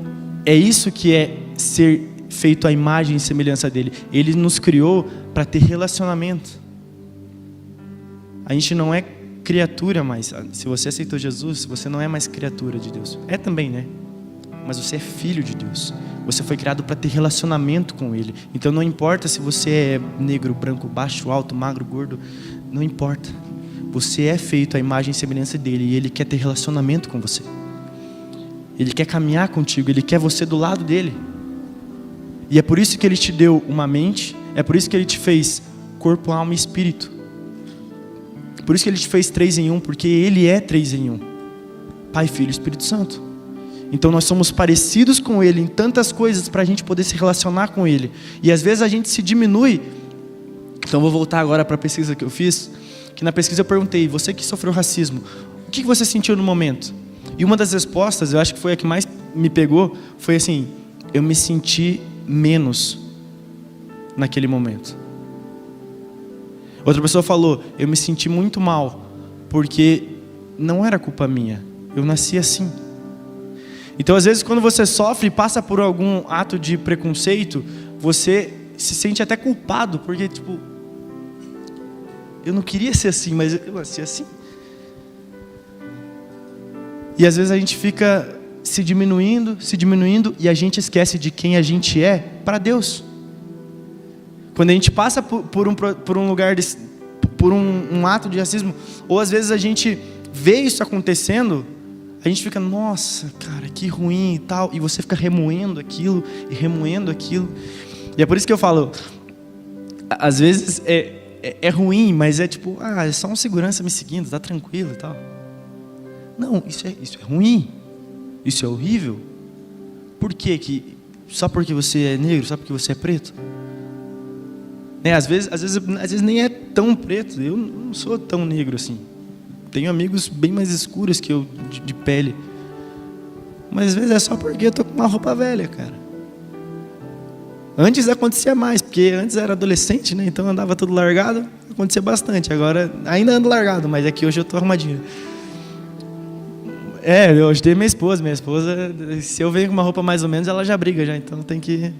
é isso que é ser feito à imagem e semelhança dele. Ele nos criou para ter relacionamento. A gente não é criatura mais. Se você aceitou Jesus, você não é mais criatura de Deus. É também, né? Mas você é filho de Deus. Você foi criado para ter relacionamento com Ele. Então não importa se você é negro, branco, baixo, alto, magro, gordo. Não importa. Você é feito à imagem e semelhança dEle. E Ele quer ter relacionamento com você. Ele quer caminhar contigo. Ele quer você do lado dEle. E é por isso que Ele te deu uma mente. É por isso que Ele te fez corpo, alma e espírito. Por isso que Ele te fez 3 em 1. Porque Ele é 3 em 1. Pai, Filho e Espírito Santo. Então nós somos parecidos com Ele em tantas coisas para a gente poder se relacionar com Ele. E às vezes a gente se diminui. Então vou voltar agora para a pesquisa que eu fiz. Que na pesquisa eu perguntei: você que sofreu racismo, o que você sentiu no momento? E uma das respostas, eu acho que foi a que mais me pegou, foi assim: eu me senti menos naquele momento. Outra pessoa falou, eu me senti muito mal, porque não era culpa minha, eu nasci assim. Então às vezes quando você sofre e passa por algum ato de preconceito, você se sente até culpado, porque tipo, eu não queria ser assim, mas eu nasci assim. E às vezes a gente fica se diminuindo, e a gente esquece de quem a gente é para Deus. Quando a gente passa por um lugar, por um ato de racismo, ou às vezes a gente vê isso acontecendo, a gente fica, nossa, cara, que ruim e tal, e você fica remoendo aquilo, e é por isso que eu falo, às vezes é ruim, mas é tipo, é só um segurança me seguindo, tá tranquilo e tal. Não, isso é ruim, isso é horrível. Por quê? Que só porque você é negro, só porque você é preto? Né? Às vezes nem é tão preto, eu não sou tão negro assim. Tenho amigos bem mais escuros que eu, de pele. Mas às vezes é só porque eu tô com uma roupa velha, cara. Antes acontecia mais, porque antes era adolescente, né? Então andava tudo largado, acontecia bastante. Agora ainda ando largado, mas é que hoje eu tô arrumadinho. Hoje tem minha esposa, se eu venho com uma roupa mais ou menos, ela já briga já, então tem que...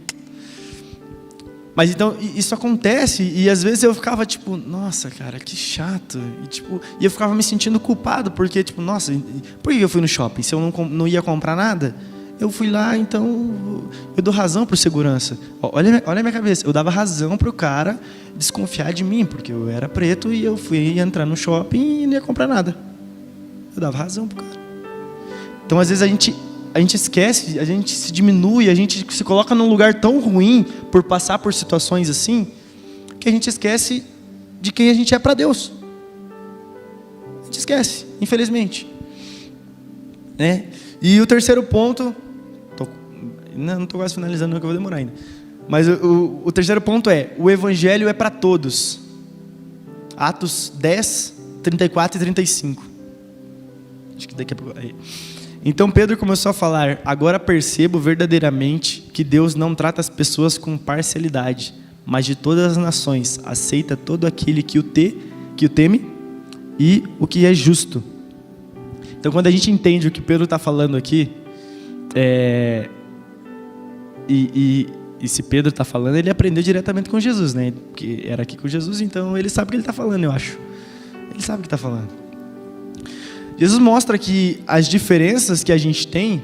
Mas então, isso acontece, e às vezes eu ficava tipo, nossa, cara, que chato. E eu ficava me sentindo culpado, porque tipo, nossa, por que eu fui no shopping? Se eu não ia comprar nada, eu fui lá, então eu dou razão pro segurança. Olha a minha cabeça, eu dava razão pro cara desconfiar de mim, porque eu era preto e eu fui entrar no shopping e não ia comprar nada. Eu dava razão pro cara. Então, às vezes a gente esquece, a gente se diminui, a gente se coloca num lugar tão ruim por passar por situações assim, que a gente esquece de quem a gente é para Deus. A gente esquece, infelizmente. Né? E o terceiro ponto, não estou quase finalizando, não, que eu vou demorar ainda. Mas o terceiro ponto é, o evangelho é para todos. Atos 10, 34 e 35. Acho que daqui a pouco... Aí. Então Pedro começou a falar, agora percebo verdadeiramente que Deus não trata as pessoas com parcialidade, mas de todas as nações, aceita todo aquele que o teme e o que é justo. Então quando a gente entende o que Pedro está falando aqui, e se Pedro está falando, ele aprendeu diretamente com Jesus, né? Porque era aqui com Jesus, então ele sabe o que ele está falando, eu acho. Ele sabe o que está falando. Jesus mostra que as diferenças que a gente tem,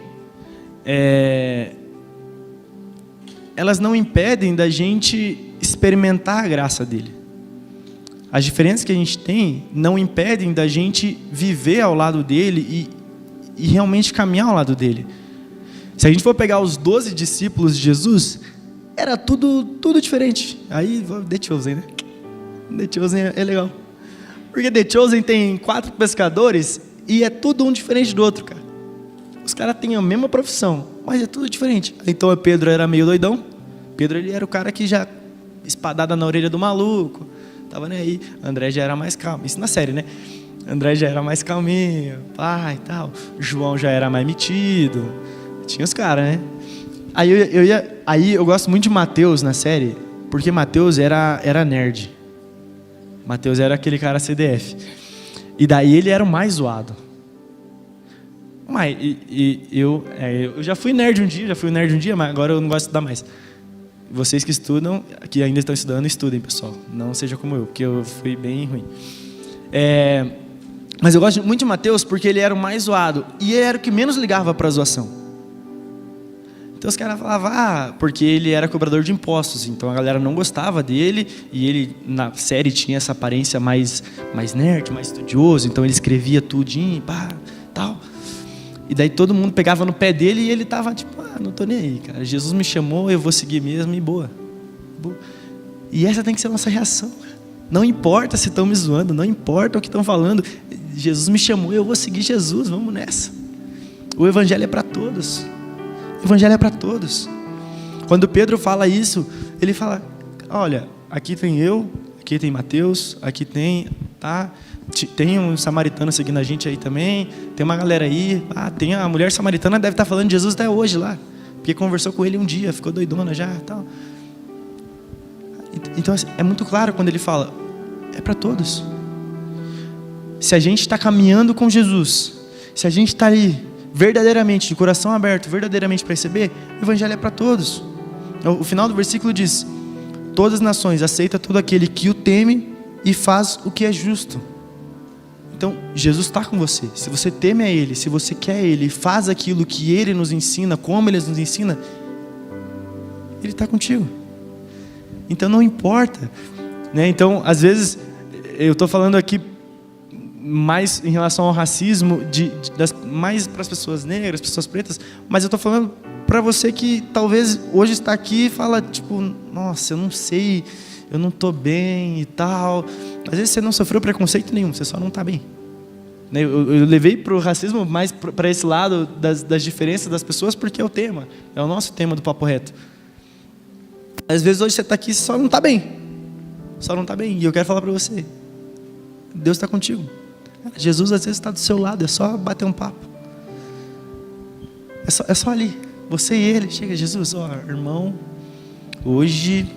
elas não impedem da gente experimentar a graça dele. As diferenças que a gente tem não impedem da gente viver ao lado dele e realmente caminhar ao lado dele. Se a gente for pegar os 12 discípulos de Jesus, era tudo diferente. Aí, The Chosen, né? The Chosen é legal. Porque The Chosen tem 4 pescadores e é tudo um diferente do outro, cara. Os caras têm a mesma profissão, mas é tudo diferente. Então Pedro era meio doidão. Pedro, ele era o cara que já espadada na orelha do maluco, tava nem aí. André já era mais calmo, isso na série, né? André já era mais calminho, pai e tal. João já era mais metido. Tinha os caras, né? Aí eu gosto muito de Mateus na série, porque Mateus era nerd. Mateus era aquele cara CDF. E daí ele era o mais zoado. Mas eu já fui nerd um dia, mas agora eu não gosto de estudar mais. Vocês que estudam, que ainda estão estudando, estudem, pessoal. Não seja como eu, porque eu fui bem ruim. Mas eu gosto muito de Mateus porque ele era o mais zoado. E ele era o que menos ligava para a zoação. Então os caras falavam, porque ele era cobrador de impostos, então a galera não gostava dele, e ele na série tinha essa aparência mais nerd, mais estudioso, então ele escrevia tudinho, tal. E daí todo mundo pegava no pé dele e ele tava tipo, não tô nem aí, cara, Jesus me chamou, eu vou seguir mesmo e boa. E essa tem que ser a nossa reação. Não importa se estão me zoando, não importa o que estão falando, Jesus me chamou, eu vou seguir Jesus, vamos nessa. O evangelho é para todos. O evangelho é para todos. Quando Pedro fala isso, ele fala, olha, aqui tem eu, aqui tem Mateus, aqui tem, tá? Tem um samaritano seguindo a gente aí também, tem uma galera aí, tem a mulher samaritana, deve estar falando de Jesus até hoje lá, porque conversou com ele um dia, ficou doidona já, tal. Então é muito claro quando ele fala, é para todos. Se a gente está caminhando com Jesus, se a gente está ali verdadeiramente, de coração aberto, verdadeiramente para receber, o evangelho é para todos. O final do versículo diz, todas as nações aceitam todo aquele que o teme e faz o que é justo. Então, Jesus está com você. Se você teme a Ele, se você quer Ele, faz aquilo que Ele nos ensina, como Ele nos ensina, Ele está contigo. Então não importa, né? Então, às vezes, eu estou falando aqui mais em relação ao racismo, mais para as pessoas negras, pessoas pretas, mas eu estou falando para você que talvez hoje está aqui e fala, tipo, nossa, eu não sei, eu não estou bem e tal. Às vezes você não sofreu preconceito nenhum, você só não está bem. Eu levei para o racismo mais para esse lado das diferenças das pessoas, porque é o tema, é o nosso tema do Papo Reto. Às vezes hoje você está aqui e só não está bem. Só não está bem. E eu quero falar para você, Deus está contigo. Jesus às vezes está do seu lado, é só bater um papo. É só ali, você e ele. Chega, Jesus, ó, irmão, hoje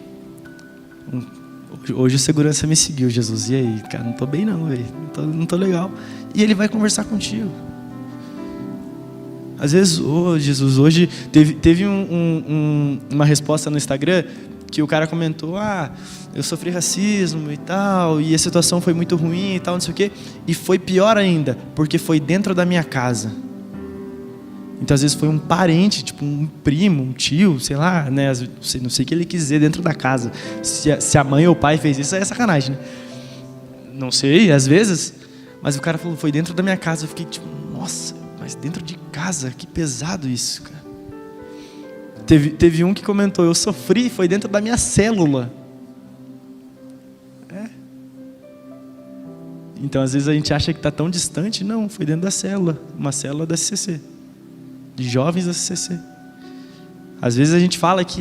o segurança me seguiu, Jesus. E aí, cara, não tô bem não, velho. Não tô legal. E ele vai conversar contigo. Às vezes, Jesus, hoje teve uma resposta no Instagram que o cara comentou, eu sofri racismo e tal, e a situação foi muito ruim e tal, não sei o quê. E foi pior ainda, porque foi dentro da minha casa. Então, às vezes foi um parente, tipo um primo, um tio, sei lá, né? Não sei o que ele quis dizer dentro da casa. Se a mãe ou o pai fez isso, é sacanagem, né? Não sei, às vezes. Mas o cara falou, foi dentro da minha casa. Eu fiquei tipo, nossa, mas dentro de casa, que pesado isso, cara. Teve um que comentou, eu sofri, foi dentro da minha célula. Então, às vezes a gente acha que está tão distante. Não, foi dentro da célula, uma célula da CCC. De jovens da CCC. Às vezes a gente fala que,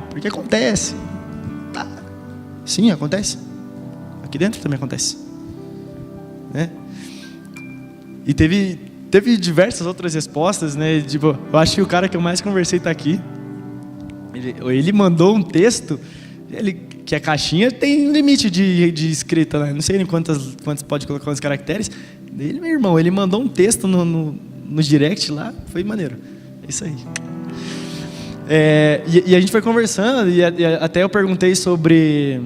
porque acontece. Tá. Sim, acontece. Aqui dentro também acontece. Né? E teve diversas outras respostas, né? Tipo, eu acho que o cara que eu mais conversei está aqui. Ele mandou um texto, que a caixinha tem um limite de escrita, né? Não sei nem quantos pode colocar os caracteres. Meu irmão, ele mandou um texto no direct lá, foi maneiro. É isso aí. E a gente foi conversando, e até eu perguntei sobre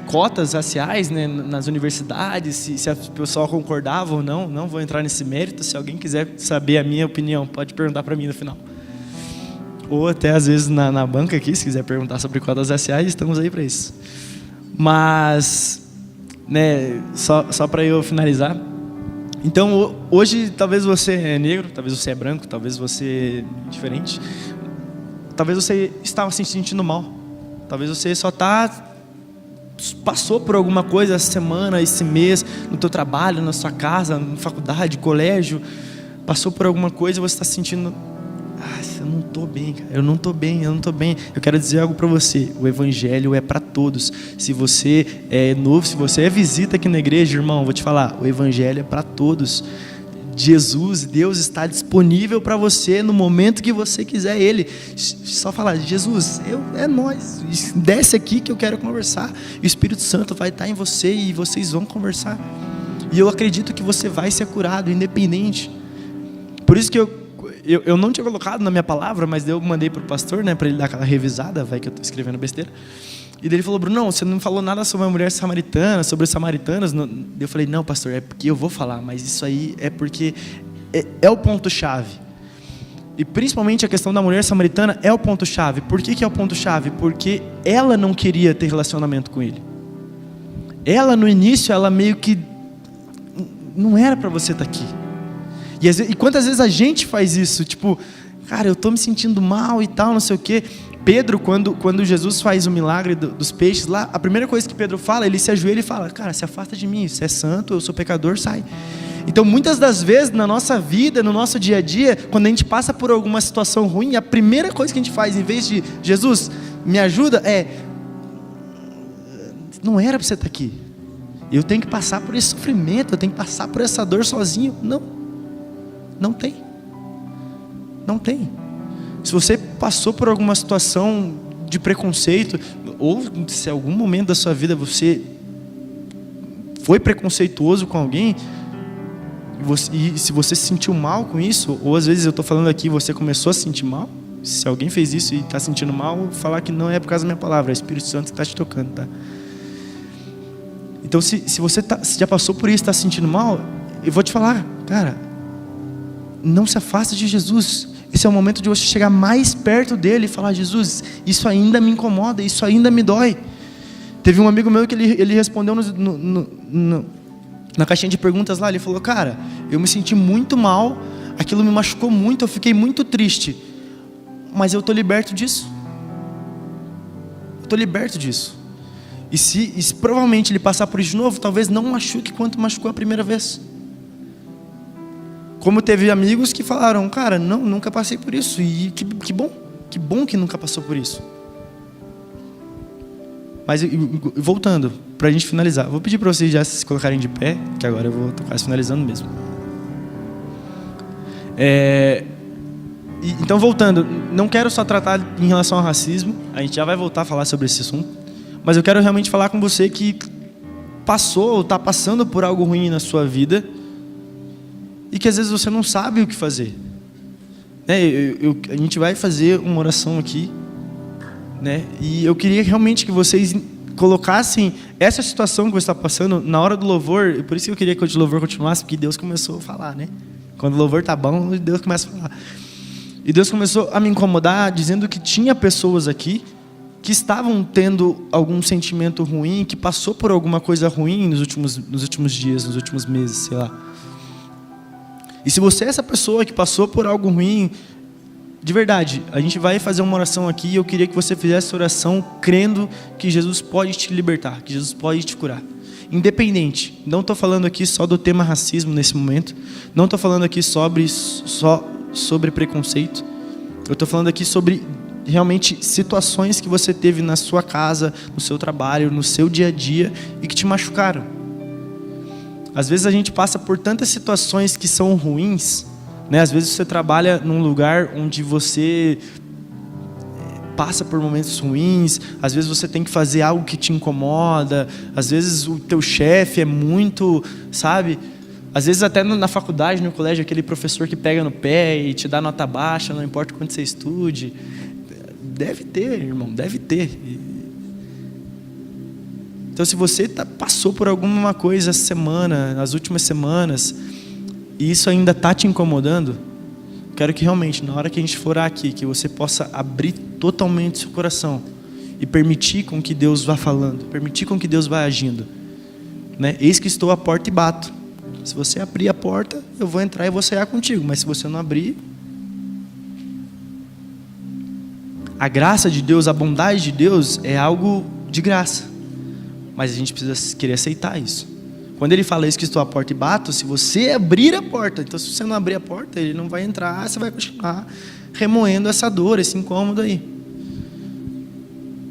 cotas raciais, né, nas universidades, se a pessoa concordava ou não. Não vou entrar nesse mérito. Se alguém quiser saber a minha opinião, pode perguntar para mim no final. Ou até às vezes na banca aqui, se quiser perguntar sobre cotas raciais, estamos aí para isso. Mas, né, só para eu finalizar. Então, hoje, talvez você é negro, talvez você é branco, talvez você é diferente. Talvez você estava se sentindo mal. Talvez você passou por alguma coisa essa semana, esse mês, no teu trabalho, na sua casa, na faculdade, colégio. Passou por alguma coisa e você está se sentindo... eu não estou bem, cara. Eu não estou bem. Eu quero dizer algo para você. O evangelho é para todos. Se você é novo, se você é visita aqui na igreja, irmão, vou te falar, o evangelho é para todos. Jesus, Deus está disponível para você no momento que você quiser Ele. Só falar, Jesus, é nós, desce aqui que eu quero conversar. E o Espírito Santo vai estar em você e vocês vão conversar. E eu acredito que você vai ser curado, independente. Por isso que eu não tinha colocado na minha palavra, mas eu mandei para o pastor, né, para ele dar aquela revisada, vai que eu estou escrevendo besteira. E daí ele falou, Bruno, você não falou nada sobre a mulher samaritana, sobre os samaritanos. Eu falei, não, pastor, é porque eu vou falar, mas isso aí é porque é o ponto-chave. E principalmente a questão da mulher samaritana é o ponto-chave. Por que é o ponto-chave? Porque ela não queria ter relacionamento com ele. Ela, no início, ela meio que... não era para você estar aqui. E quantas vezes a gente faz isso? Tipo, cara, eu estou me sentindo mal e tal, não sei o quê. Pedro, quando Jesus faz o milagre dos peixes lá, a primeira coisa que Pedro fala, ele se ajoelha e fala, cara, se afasta de mim, você é santo, eu sou pecador, sai. Então, muitas das vezes, na nossa vida, no nosso dia a dia, quando a gente passa por alguma situação ruim, a primeira coisa que a gente faz, em vez de, Jesus, me ajuda, não era para você estar aqui. Eu tenho que passar por esse sofrimento, eu tenho que passar por essa dor sozinho. Não tem. Se você passou por alguma situação de preconceito, ou se em algum momento da sua vida você foi preconceituoso com alguém, e se você se sentiu mal com isso, ou às vezes eu estou falando aqui e você começou a se sentir mal, se alguém fez isso e está sentindo mal, falar que não é por causa da minha palavra, é o Espírito Santo que está te tocando, tá? Então, se você se já passou por isso, está se sentindo mal, eu vou te falar, cara, não se afaste de Jesus. Esse é o momento de você chegar mais perto dele e falar: Jesus, isso ainda me incomoda, isso ainda me dói. Teve um amigo meu que ele respondeu na caixinha de perguntas lá, ele falou: cara, eu me senti muito mal, aquilo me machucou muito, eu fiquei muito triste, mas eu estou liberto disso. Eu estou liberto disso. E se provavelmente ele passar por isso de novo, talvez não machuque quanto machucou a primeira vez. Como teve amigos que falaram: cara, não, nunca passei por isso. E que bom que nunca passou por isso. Mas voltando, para a gente finalizar, vou pedir para vocês já se colocarem de pé, que agora eu vou estar quase finalizando mesmo. Então, voltando, não quero só tratar em relação ao racismo, a gente já vai voltar a falar sobre esse assunto, mas eu quero realmente falar com você que passou ou está passando por algo ruim na sua vida e que às vezes você não sabe o que fazer. A gente vai fazer uma oração aqui, né? E eu queria realmente que vocês colocassem essa situação que você está passando na hora do louvor, e por isso que eu queria que o louvor continuasse, porque Deus começou a falar, né? Quando o louvor tá bom, Deus começa a falar. E Deus começou a me incomodar, dizendo que tinha pessoas aqui que estavam tendo algum sentimento ruim, que passou por alguma coisa ruim nos últimos dias, nos últimos meses, sei lá. E se você é essa pessoa que passou por algo ruim, de verdade, a gente vai fazer uma oração aqui e eu queria que você fizesse essa oração crendo que Jesus pode te libertar, que Jesus pode te curar. Independente, não estou falando aqui só do tema racismo nesse momento, não estou falando aqui só sobre preconceito, eu estou falando aqui sobre realmente situações que você teve na sua casa, no seu trabalho, no seu dia a dia e que te machucaram. Às vezes a gente passa por tantas situações que são ruins, né? Às vezes você trabalha num lugar onde você passa por momentos ruins, às vezes você tem que fazer algo que te incomoda, às vezes o teu chefe é muito, sabe? Às vezes até na faculdade, no colégio, aquele professor que pega no pé e te dá nota baixa, não importa quanto você estude. Deve ter, irmão, deve ter. Então, se você passou por alguma coisa essa semana, nas últimas semanas, e isso ainda está te incomodando, quero que realmente, na hora que a gente for aqui, que você possa abrir totalmente seu coração e permitir com que Deus vá falando, permitir com que Deus vá agindo, né? Eis que estou à porta e bato. Se você abrir a porta, eu vou entrar e vou cear contigo, mas se você não abrir, a graça de Deus, a bondade de Deus é algo de graça, mas a gente precisa querer aceitar isso. Quando ele fala isso, que estou à porta e bato, se você abrir a porta, então se você não abrir a porta, ele não vai entrar, você vai continuar remoendo essa dor, esse incômodo aí.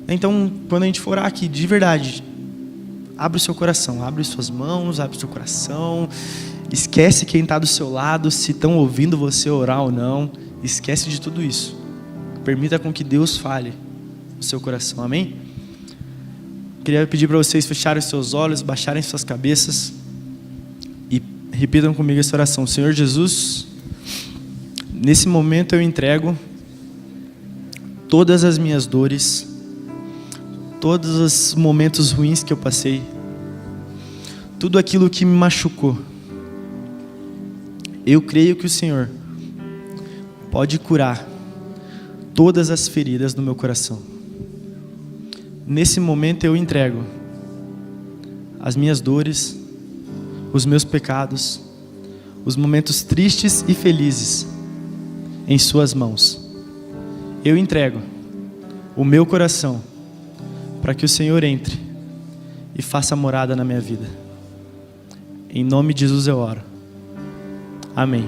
Então, quando a gente for aqui, de verdade, abre o seu coração, abre suas mãos, abre o seu coração, esquece quem está do seu lado, se estão ouvindo você orar ou não, esquece de tudo isso. Permita com que Deus fale no seu coração, amém? Queria pedir para vocês fecharem os seus olhos, baixarem suas cabeças e repitam comigo essa oração. Senhor Jesus, nesse momento eu entrego todas as minhas dores, todos os momentos ruins que eu passei, tudo aquilo que me machucou. Eu creio que o Senhor pode curar todas as feridas do meu coração. Nesse momento eu entrego as minhas dores, os meus pecados, os momentos tristes e felizes em suas mãos. Eu entrego o meu coração para que o Senhor entre e faça morada na minha vida. Em nome de Jesus eu oro. Amém.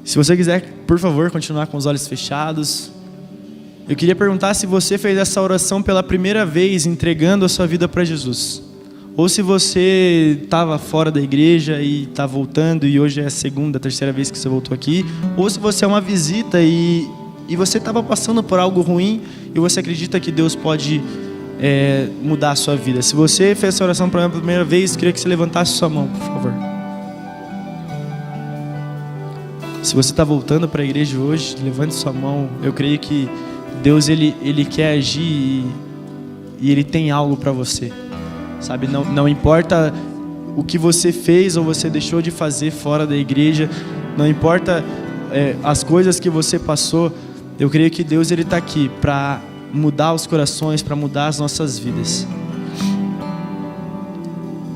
Se você quiser, por favor, continuar com os olhos fechados. Eu queria perguntar se você fez essa oração pela primeira vez, entregando a sua vida para Jesus. Ou se você estava fora da igreja e está voltando e hoje é a segunda, terceira vez que você voltou aqui. Ou se você é uma visita e e você estava passando por algo ruim e você acredita que Deus pode mudar a sua vida. Se você fez essa oração para mim pela primeira vez, eu queria que você levantasse sua mão, por favor. Se você está voltando para a igreja hoje, levante sua mão. Eu creio que Deus ele quer agir e Ele tem algo para você, sabe? Não importa o que você fez ou você deixou de fazer fora da igreja, não importa as coisas que você passou. Eu creio que Deus ele está aqui para mudar os corações, para mudar as nossas vidas.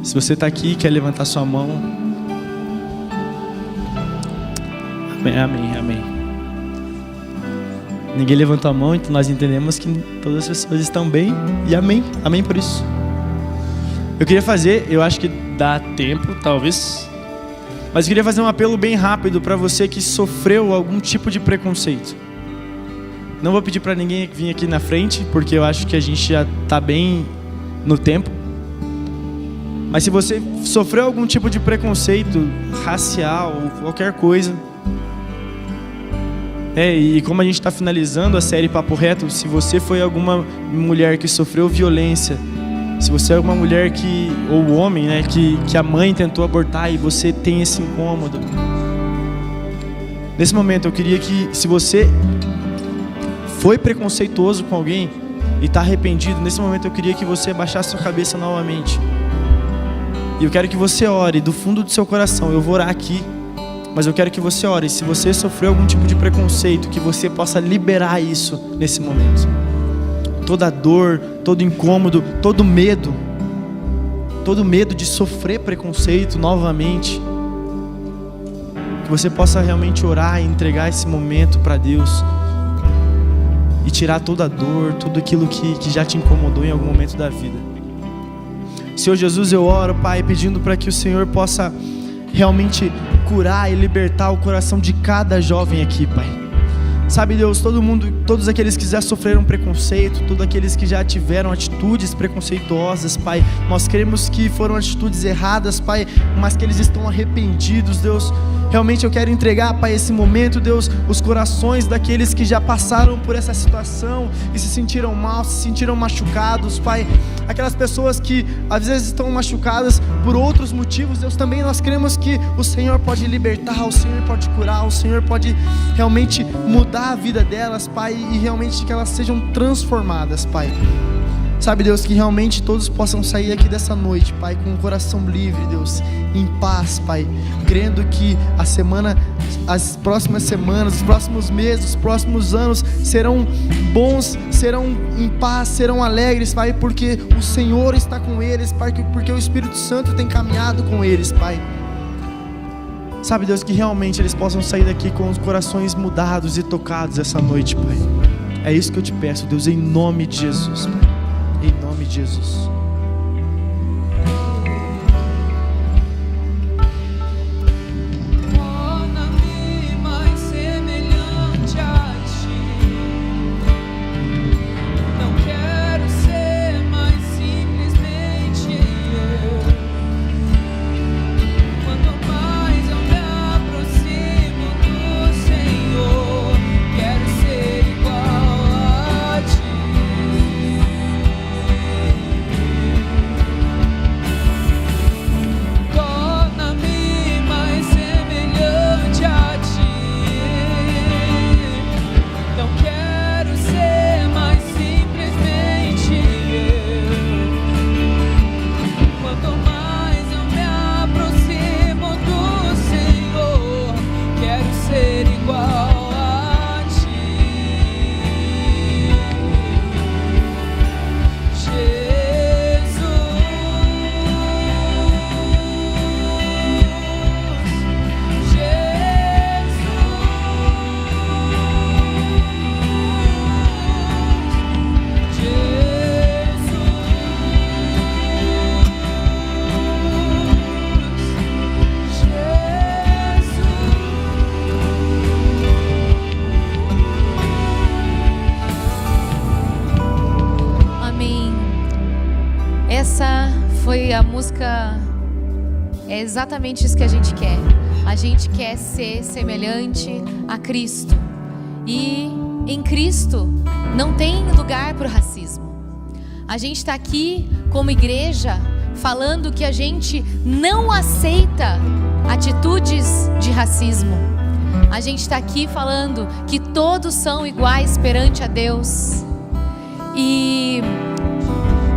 Se você está aqui e quer levantar sua mão, amém, amém, amém. Ninguém levantou a mão, então nós entendemos que todas as pessoas estão bem, e amém, amém por isso. Eu queria fazer, eu acho que dá tempo, talvez, mas eu queria fazer um apelo bem rápido para você que sofreu algum tipo de preconceito. Não vou pedir para ninguém vir aqui na frente, porque eu acho que a gente já está bem no tempo. Mas se você sofreu algum tipo de preconceito racial ou qualquer coisa, e como a gente está finalizando a série Papo Reto, se você foi alguma mulher que sofreu violência, se você é uma mulher ou homem, né, que a mãe tentou abortar e você tem esse incômodo, nesse momento eu queria que, se você foi preconceituoso com alguém e está arrependido, nesse momento eu queria que você abaixasse sua cabeça novamente. E eu quero que você ore do fundo do seu coração. Eu vou orar aqui, mas eu quero que você ore. Se você sofreu algum tipo de preconceito, que você possa liberar isso nesse momento. Toda dor, todo incômodo, todo medo de sofrer preconceito novamente, que você possa realmente orar e entregar esse momento para Deus e tirar toda a dor, tudo aquilo que já te incomodou em algum momento da vida. Senhor Jesus, eu oro, Pai, pedindo para que o Senhor possa realmente curar e libertar o coração de cada jovem aqui, Pai. Sabe, Deus, todos aqueles que já sofreram preconceito, todos aqueles que já tiveram atitudes preconceituosas, Pai, nós cremos que foram atitudes erradas, Pai, mas que eles estão arrependidos, Deus. Realmente eu quero entregar, Pai, esse momento, Deus, os corações daqueles que já passaram por essa situação e se sentiram mal, se sentiram machucados, Pai. Aquelas pessoas que às vezes estão machucadas por outros motivos, Deus, também nós cremos que o Senhor pode libertar, o Senhor pode curar, o Senhor pode realmente mudar a vida delas, Pai, e realmente que elas sejam transformadas, Pai. Sabe, Deus, que realmente todos possam sair aqui dessa noite, Pai, com o coração livre, Deus, em paz, Pai, crendo que as próximas semanas, os próximos meses, os próximos anos serão bons, serão em paz, serão alegres, Pai, porque o Senhor está com eles, Pai, porque o Espírito Santo tem caminhado com eles, Pai. Sabe, Deus, que realmente eles possam sair daqui com os corações mudados e tocados essa noite, Pai. É isso que eu te peço, Deus, em nome de Jesus, Pai. Em nome de Jesus. Torna-me mais semelhante a ti. Não quero ser mais simplesmente eu. Quanto mais eu me aproximo do Senhor, quero ser igual a ti. Essa foi a música, é exatamente isso que a gente quer. A gente quer ser semelhante a Cristo. E em Cristo não tem lugar para o racismo. A gente está aqui como igreja falando que a gente não aceita atitudes de racismo. A gente está aqui falando que todos são iguais perante a Deus. E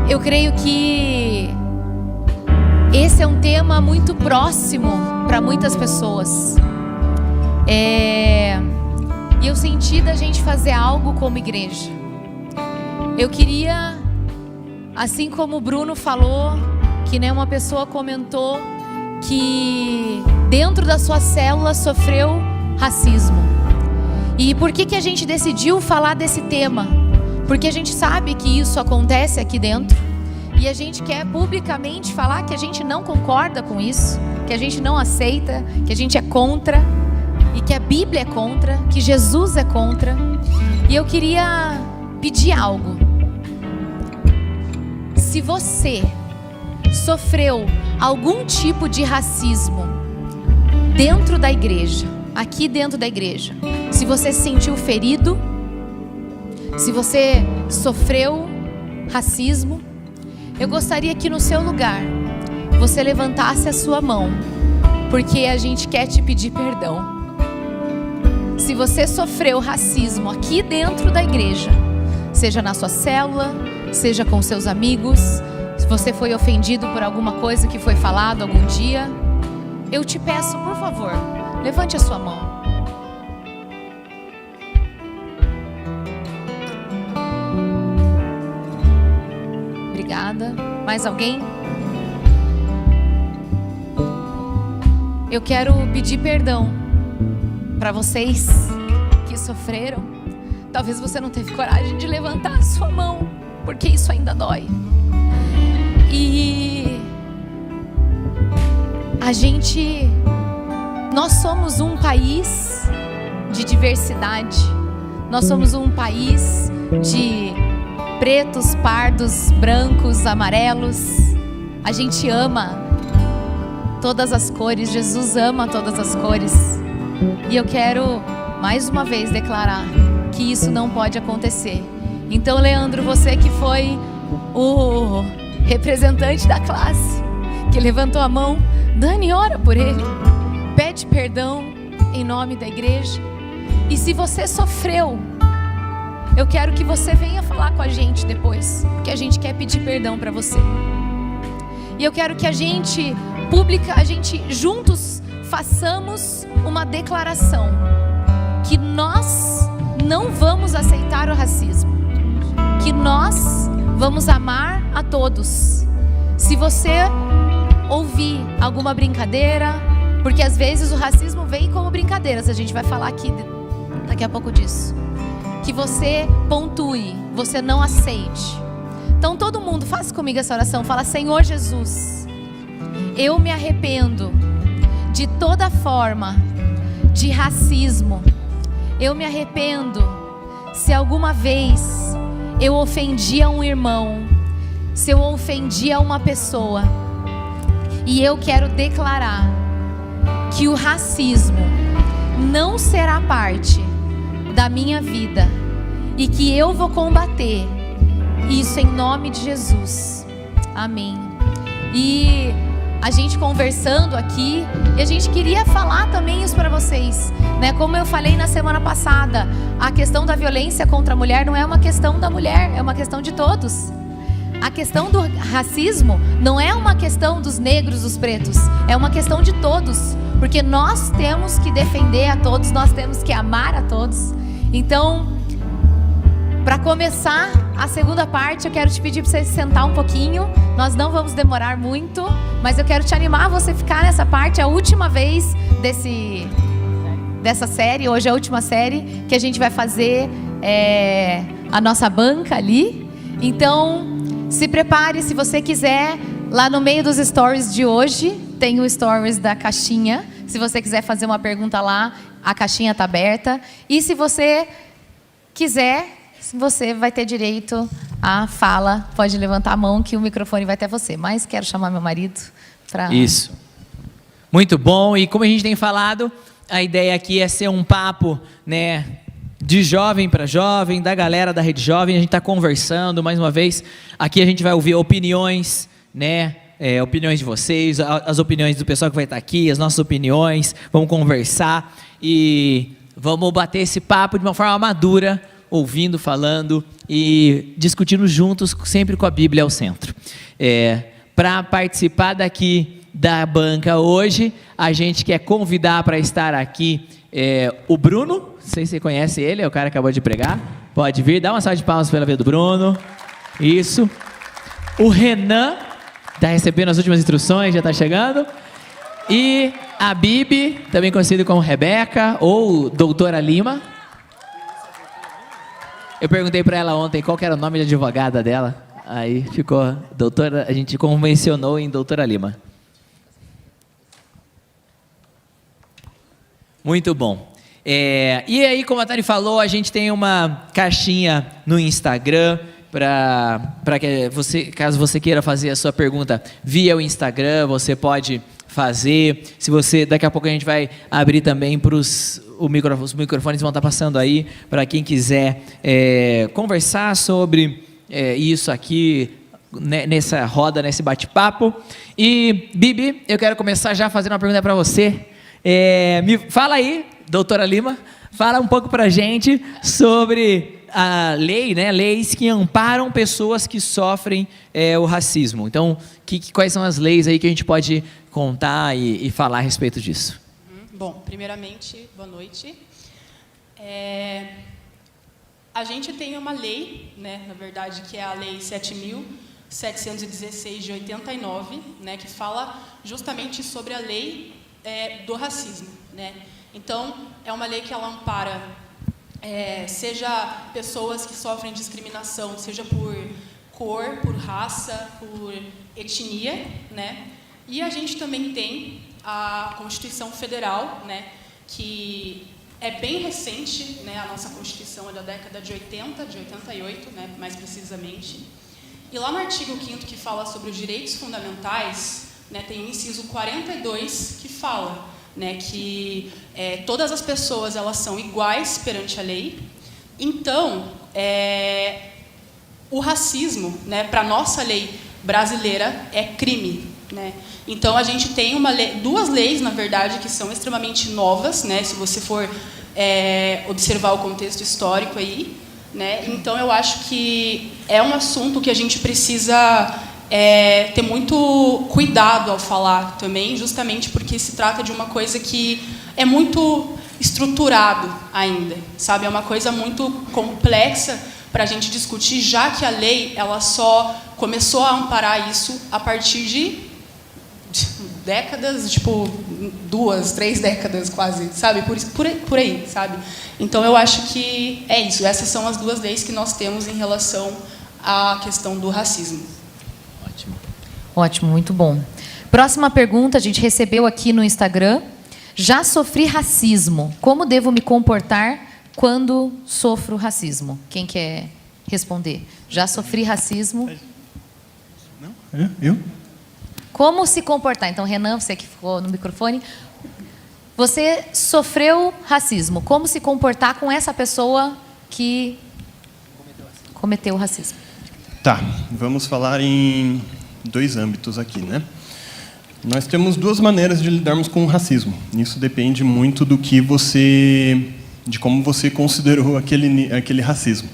eu creio que esse é um tema muito próximo para muitas pessoas. E eu senti da gente fazer algo como igreja. Eu queria, assim como o Bruno falou, que uma pessoa comentou que dentro da sua célula sofreu racismo. E por que a gente decidiu falar desse tema? Porque a gente sabe que isso acontece aqui dentro. E a gente quer publicamente falar que a gente não concorda com isso, que a gente não aceita, que a gente é contra, e que a Bíblia é contra, que Jesus é contra. E eu queria pedir algo. Se você sofreu algum tipo de racismo dentro da igreja, aqui dentro da igreja, se você se sentiu ferido, se você sofreu racismo, eu gostaria que no seu lugar você levantasse a sua mão, porque a gente quer te pedir perdão. Se você sofreu racismo aqui dentro da igreja, seja na sua célula, seja com seus amigos, se você foi ofendido por alguma coisa que foi falado algum dia, eu te peço, por favor, levante a sua mão. Obrigada. Mais alguém? Eu quero pedir perdão para vocês que sofreram. Talvez você não teve coragem de levantar a sua mão, porque isso ainda dói. E nós somos um país de diversidade. Nós somos um país de pretos, pardos, brancos, amarelos. A gente ama todas as cores. Jesus ama todas as cores. E eu quero mais uma vez declarar que isso não pode acontecer. Então, Leandro, você que foi o representante da classe, que levantou a mão, Dani, ora por ele, pede perdão em nome da igreja. E se você sofreu, eu quero que você venha falar com a gente depois, porque a gente quer pedir perdão para você. E eu quero que a gente juntos façamos uma declaração que nós não vamos aceitar o racismo, que nós vamos amar a todos. Se você ouvir alguma brincadeira, porque às vezes o racismo vem como brincadeiras, a gente vai falar aqui daqui a pouco disso, que você pontue, você não aceite. Então todo mundo, faça comigo essa oração, fala: Senhor Jesus, eu me arrependo de toda forma de racismo. Eu me arrependo se alguma vez eu ofendi a um irmão, se eu ofendi a uma pessoa. E eu quero declarar que o racismo não será parte da minha vida e que eu vou combater isso em nome de Jesus. Amém. E a gente conversando aqui, e a gente queria falar também isso para vocês, né? Como eu falei na semana passada, a questão da violência contra a mulher não é uma questão da mulher, é uma questão de todos. A questão do racismo não é uma questão dos negros, dos pretos, é uma questão de todos, porque nós temos que defender a todos, nós temos que amar a todos. Então, para começar a segunda parte, eu quero te pedir para você se sentar um pouquinho. Nós não vamos demorar muito, mas eu quero te animar a você ficar nessa parte. É a última vez dessa série. Hoje é a última série que a gente vai fazer a nossa banca ali. Então, se prepare, se você quiser. Lá no meio dos stories de hoje, tem o stories da caixinha. Se você quiser fazer uma pergunta lá, a caixinha está aberta. E se você quiser, você vai ter direito à fala. Pode levantar a mão que o microfone vai até você. Mas quero chamar meu marido para... Isso. Muito bom. E como a gente tem falado, a ideia aqui é ser um papo, né, de jovem para jovem, da galera da Rede Jovem. A gente está conversando mais uma vez. Aqui a gente vai ouvir opiniões, né? Opiniões de vocês, as opiniões do pessoal que vai estar aqui, as nossas opiniões. Vamos conversar e vamos bater esse papo de uma forma madura, ouvindo, falando e discutindo juntos, sempre com a Bíblia ao centro. Para participar daqui da banca hoje, a gente quer convidar para estar aqui o Bruno. Não sei se você conhece ele, é o cara que acabou de pregar. Pode vir, dá uma salva de palmas pela vida do Bruno. Isso. O Renan está recebendo as últimas instruções, já está chegando. E a Bibi, também conhecida como Rebeca ou Doutora Lima. Eu perguntei para ela ontem qual que era o nome de advogada dela. Aí ficou doutora, a gente convencionou em Doutora Lima. Muito bom. E aí, como a Tari falou, a gente tem uma caixinha no Instagram para que você, caso você queira fazer a sua pergunta via o Instagram, você pode fazer. Se você, daqui a pouco a gente vai abrir também para os microfones vão estar passando aí para quem quiser conversar sobre isso aqui nessa roda, nesse bate-papo. E Bibi, eu quero começar já fazendo uma pergunta para você. Fala aí, Doutora Lima, fala um pouco para a gente sobre a lei, né? Leis que amparam pessoas que sofrem o racismo. Então, quais são as leis aí que a gente pode contar e falar a respeito disso? Bom, primeiramente, boa noite. A gente tem uma lei, né, na verdade, que é a Lei 7.716 de 89, né, que fala justamente sobre a lei do racismo, né? Então, é uma lei que ela ampara seja pessoas que sofrem discriminação, seja por cor, por raça, por etnia, né? E a gente também tem a Constituição Federal, né, que é bem recente, né, a nossa Constituição é da década de 80, de 88, né, mais precisamente. E lá no artigo 5º, que fala sobre os direitos fundamentais, né, tem o inciso 42, que fala, né, que todas as pessoas elas são iguais perante a lei. Então, o racismo, né, para a nossa lei brasileira, é crime, né? Então, a gente tem duas leis, na verdade, que são extremamente novas, né, se você for observar o contexto histórico aí, né? Então, eu acho que é um assunto que a gente precisa ter muito cuidado ao falar também, justamente porque se trata de uma coisa que é muito estruturado ainda, sabe? É uma coisa muito complexa para a gente discutir, já que a lei ela só começou a amparar isso a partir de décadas, tipo 2, 3 décadas quase, sabe? Por aí, sabe? Então eu acho que é isso. Essas são as duas leis que nós temos em relação à questão do racismo. Ótimo, muito bom. Próxima pergunta, a gente recebeu aqui no Instagram. Já sofri racismo. Como devo me comportar quando sofro racismo? Quem quer responder? Já sofri racismo. Não? Eu? Como se comportar? Então, Renan, você que ficou no microfone. Você sofreu racismo. Como se comportar com essa pessoa que cometeu o racismo? Tá, vamos falar em 2 âmbitos aqui, né? Nós temos 2 maneiras de lidarmos com o racismo. Isso depende muito de como você considerou aquele racismo.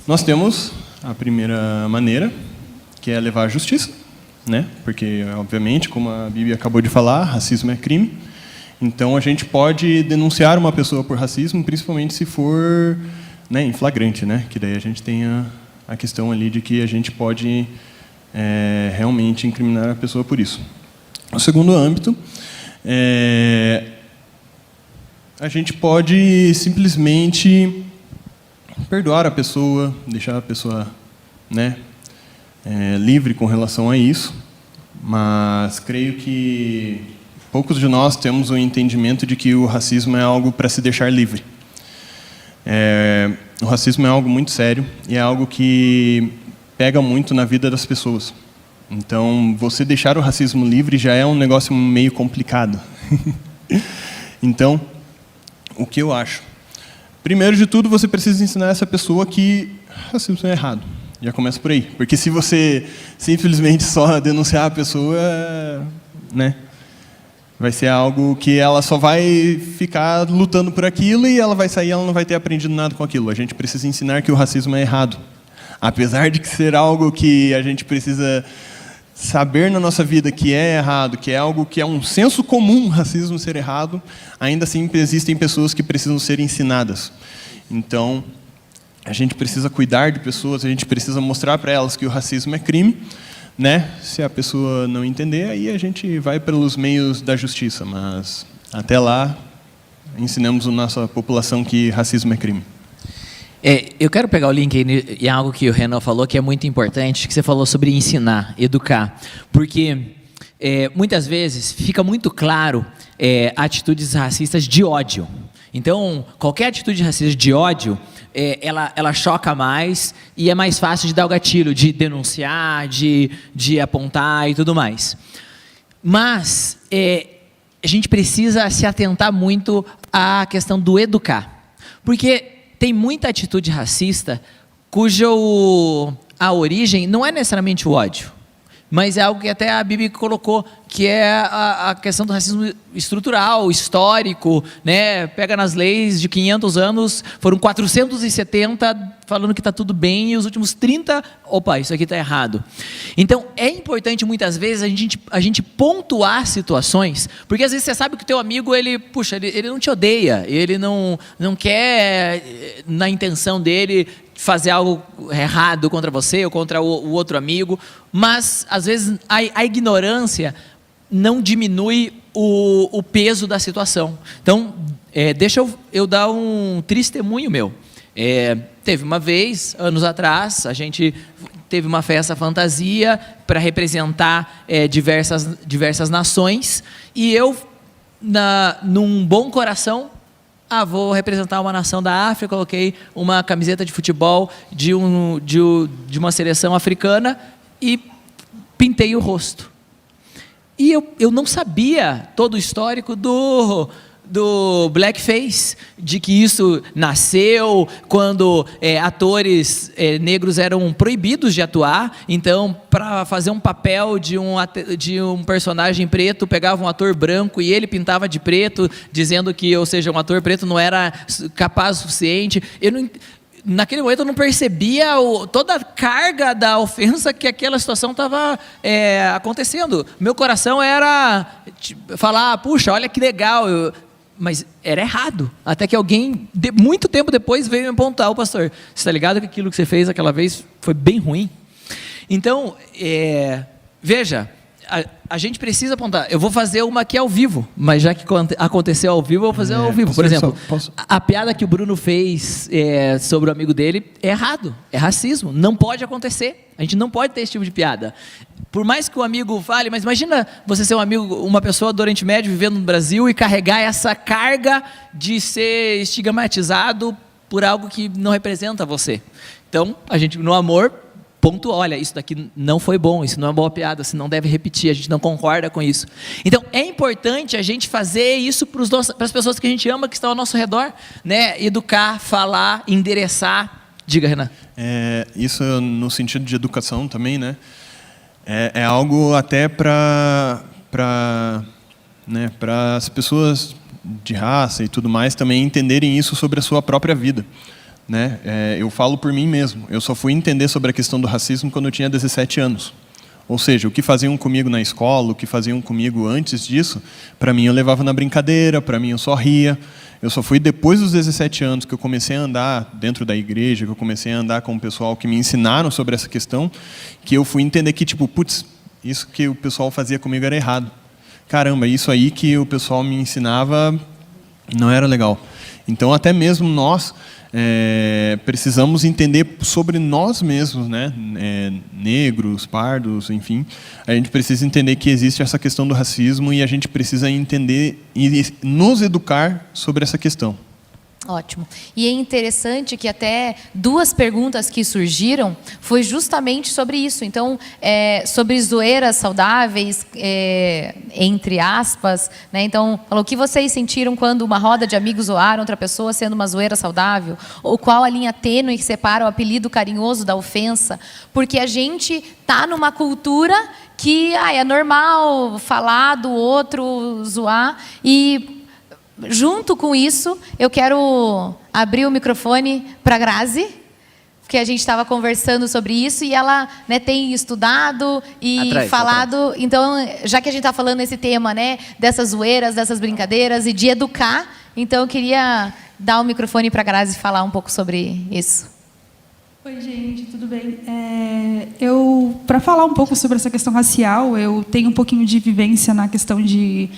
Nós temos a primeira maneira, que é levar à justiça, né? Porque, obviamente, como a Bíblia acabou de falar, racismo é crime. Então, a gente pode denunciar uma pessoa por racismo, principalmente se for, né, em flagrante, né? Que daí a gente tem a questão ali de que a gente pode realmente incriminar a pessoa por isso. O segundo âmbito, a gente pode simplesmente perdoar a pessoa, deixar a pessoa, né, livre com relação a isso, mas creio que poucos de nós temos o entendimento de que o racismo é algo para se deixar livre. O racismo é algo muito sério e é algo que pega muito na vida das pessoas. Então, você deixar o racismo livre já é um negócio meio complicado. Então, o que eu acho? Primeiro de tudo, você precisa ensinar essa pessoa que racismo é errado. Já começa por aí. Porque se você simplesmente só denunciar a pessoa, né, vai ser algo que ela só vai ficar lutando por aquilo e ela vai sair e ela não vai ter aprendido nada com aquilo. A gente precisa ensinar que o racismo é errado. Apesar de ser algo que a gente precisa saber na nossa vida que é errado, que é algo que é um senso comum, racismo ser errado, ainda assim existem pessoas que precisam ser ensinadas. Então, a gente precisa cuidar de pessoas, a gente precisa mostrar para elas que o racismo é crime, né? Se a pessoa não entender, aí a gente vai pelos meios da justiça, mas até lá ensinamos a nossa população que racismo é crime. Eu quero pegar o link aí em algo que o Renan falou, que é muito importante, que você falou sobre ensinar, educar. Porque muitas vezes fica muito claro atitudes racistas de ódio. Então, qualquer atitude racista de ódio, ela choca mais e é mais fácil de dar o gatilho, de denunciar, de apontar e tudo mais. Mas a gente precisa se atentar muito à questão do educar. Porque tem muita atitude racista a origem não é necessariamente o ódio, mas é algo que até a Bíblia colocou, que é a questão do racismo estrutural, histórico, né? Pega nas leis de 500 anos, foram 470 falando que está tudo bem, e os últimos 30, opa, isso aqui está errado. Então, é importante muitas vezes a gente pontuar situações, porque às vezes você sabe que o teu amigo, ele não te odeia, ele não quer, na intenção dele, fazer algo errado contra você ou contra o outro amigo, mas às vezes a ignorância não diminui o peso da situação. Então, deixa eu dar um testemunho meu. Teve uma vez, anos atrás, a gente teve uma festa fantasia para representar diversas nações, e eu, num bom coração, vou representar uma nação da África, coloquei uma camiseta de futebol de uma seleção africana e pintei o rosto. E eu não sabia todo o histórico do blackface, de que isso nasceu quando atores negros eram proibidos de atuar. Então, para fazer um papel de um personagem preto, pegava um ator branco e ele pintava de preto, dizendo que, ou seja, um ator preto não era capaz o suficiente. Naquele momento eu não percebia toda a carga da ofensa que aquela situação estava acontecendo. Meu coração era falar, puxa, olha que legal, mas era errado. Até que alguém, muito tempo depois, veio me apontar: o pastor, você está ligado que aquilo que você fez aquela vez foi bem ruim? Então, veja, a gente precisa apontar. Eu vou fazer uma aqui ao vivo, mas já que aconteceu ao vivo, eu vou fazer ao vivo. Por exemplo, a piada que o Bruno fez sobre o amigo dele é errado, é racismo, não pode acontecer. A gente não pode ter esse tipo de piada. Por mais que o amigo fale, mas imagina você ser uma pessoa do Oriente Médio vivendo no Brasil e carregar essa carga de ser estigmatizado por algo que não representa você. Então, a gente, no amor, ponto, olha, isso daqui não foi bom, isso não é uma boa piada, você não deve repetir, a gente não concorda com isso. Então, é importante a gente fazer isso para as pessoas que a gente ama, que estão ao nosso redor, né? Educar, falar, endereçar. Diga, Renan. Isso no sentido de educação também, né? É algo até para as pessoas de raça e tudo mais também entenderem isso sobre a sua própria vida. Né? Eu falo por mim mesmo. Eu só fui entender sobre a questão do racismo quando eu tinha 17 anos. Ou seja, o que faziam comigo na escola, o que faziam comigo antes disso, para mim eu levava na brincadeira, para mim eu só ria. Eu só fui depois dos 17 anos que eu comecei a andar dentro da igreja, que eu comecei a andar com o pessoal que me ensinaram sobre essa questão, que eu fui entender que, putz, isso que o pessoal fazia comigo era errado. Caramba, isso aí que o pessoal me ensinava não era legal. Então, até mesmo nós precisamos entender sobre nós mesmos, né? Negros, pardos, enfim. A gente precisa entender que existe essa questão do racismo e a gente precisa entender e nos educar sobre essa questão. Ótimo. E é interessante que até 2 perguntas que surgiram foi justamente sobre isso. Então, sobre zoeiras saudáveis, entre aspas, né? Então, falou o que vocês sentiram quando uma roda de amigos zoaram outra pessoa sendo uma zoeira saudável? Ou qual a linha tênue que separa o apelido carinhoso da ofensa? Porque a gente tá numa cultura que é normal falar do outro, zoar, e junto com isso, eu quero abrir o microfone para a Grazi, porque a gente estava conversando sobre isso e ela, né, tem estudado e falado. Então, já que a gente está falando esse tema, né, dessas zoeiras, dessas brincadeiras e de educar, então eu queria dar o microfone para a Grazi falar um pouco sobre isso. Oi, gente, tudo bem? Para falar um pouco sobre essa questão racial, eu tenho um pouquinho de vivência na questão de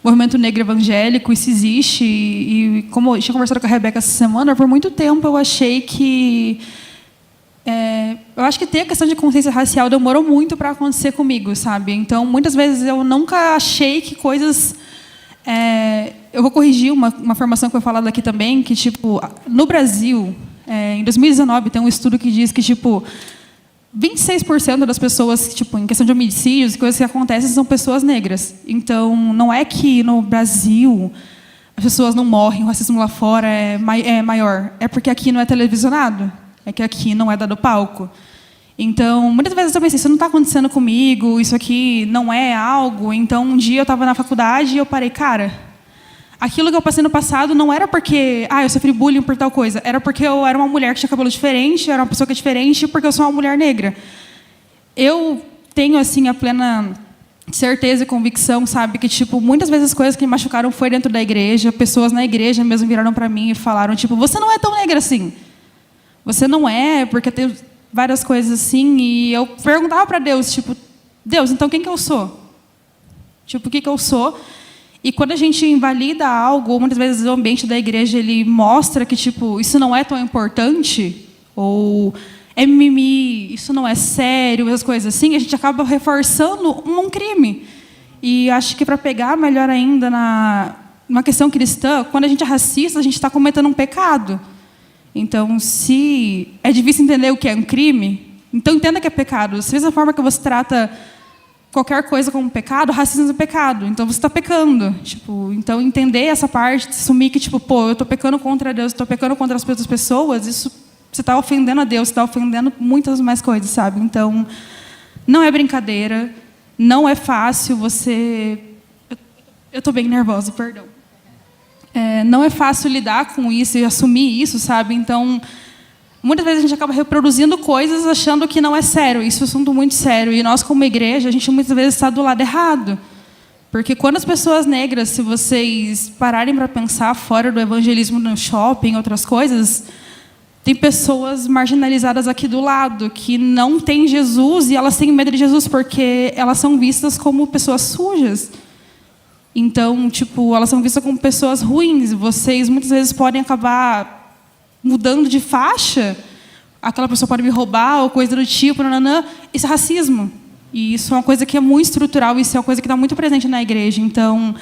movimento negro evangélico, isso existe, e como eu tinha conversado com a Rebeca essa semana, por muito tempo eu achei que... eu acho que ter a questão de consciência racial demorou muito para acontecer comigo, sabe? Então, muitas vezes eu nunca achei que coisas... eu vou corrigir uma formação que foi falada aqui também, que, tipo, no Brasil, em 2019, tem um estudo que diz que, tipo, 26% das pessoas, tipo, em questão de homicídios e coisas que acontecem, são pessoas negras. Então, não é que no Brasil as pessoas não morrem, o racismo lá fora é maior. É porque aqui não é televisionado. É que aqui não é dado palco. Então, muitas vezes eu pensei, isso não está acontecendo comigo, isso aqui não é algo. Então, um dia eu estava na faculdade e eu parei, cara, aquilo que eu passei no passado não era porque eu sofri bullying por tal coisa. Era porque eu era uma mulher que tinha cabelo diferente, era uma pessoa que é diferente, porque eu sou uma mulher negra. Eu tenho, assim, a plena certeza e convicção, sabe, que, tipo, muitas vezes as coisas que me machucaram foi dentro da igreja. Pessoas na igreja mesmo viraram para mim e falaram, tipo, você não é tão negra assim. Você não é, porque tem várias coisas assim. E eu perguntava para Deus, tipo, Deus, então quem que eu sou? Tipo, o que eu sou? E quando a gente invalida algo, muitas vezes o ambiente da igreja ele mostra que, tipo, isso não é tão importante, ou é mimimi, isso não é sério, essas coisas assim, a gente acaba reforçando um crime. E acho que, para pegar melhor ainda numa questão cristã, quando a gente é racista, a gente está cometendo um pecado. Então, se é difícil entender o que é um crime, então entenda que é pecado. Da mesma forma que você trata qualquer coisa como pecado, racismo é pecado. Então, você está pecando. Tipo, então, entender essa parte, assumir que, tipo, eu estou pecando contra Deus, estou pecando contra as outras pessoas, isso você está ofendendo a Deus, você está ofendendo muitas mais coisas, sabe? Então, não é brincadeira, não é fácil você... Eu estou bem nervosa, perdão. Não é fácil lidar com isso e assumir isso, sabe? Então, muitas vezes a gente acaba reproduzindo coisas achando que não é sério. Isso é um assunto muito sério. E nós, como igreja, a gente muitas vezes está do lado errado. Porque quando as pessoas negras, se vocês pararem para pensar fora do evangelismo no shopping, outras coisas, tem pessoas marginalizadas aqui do lado, que não têm Jesus e elas têm medo de Jesus porque elas são vistas como pessoas sujas. Então, tipo, elas são vistas como pessoas ruins. Vocês muitas vezes podem acabar mudando de faixa. Aquela pessoa pode me roubar ou coisa do tipo. Nananã. Isso é racismo. E isso é uma coisa que é muito estrutural. Isso é uma coisa que está muito presente na igreja. Então,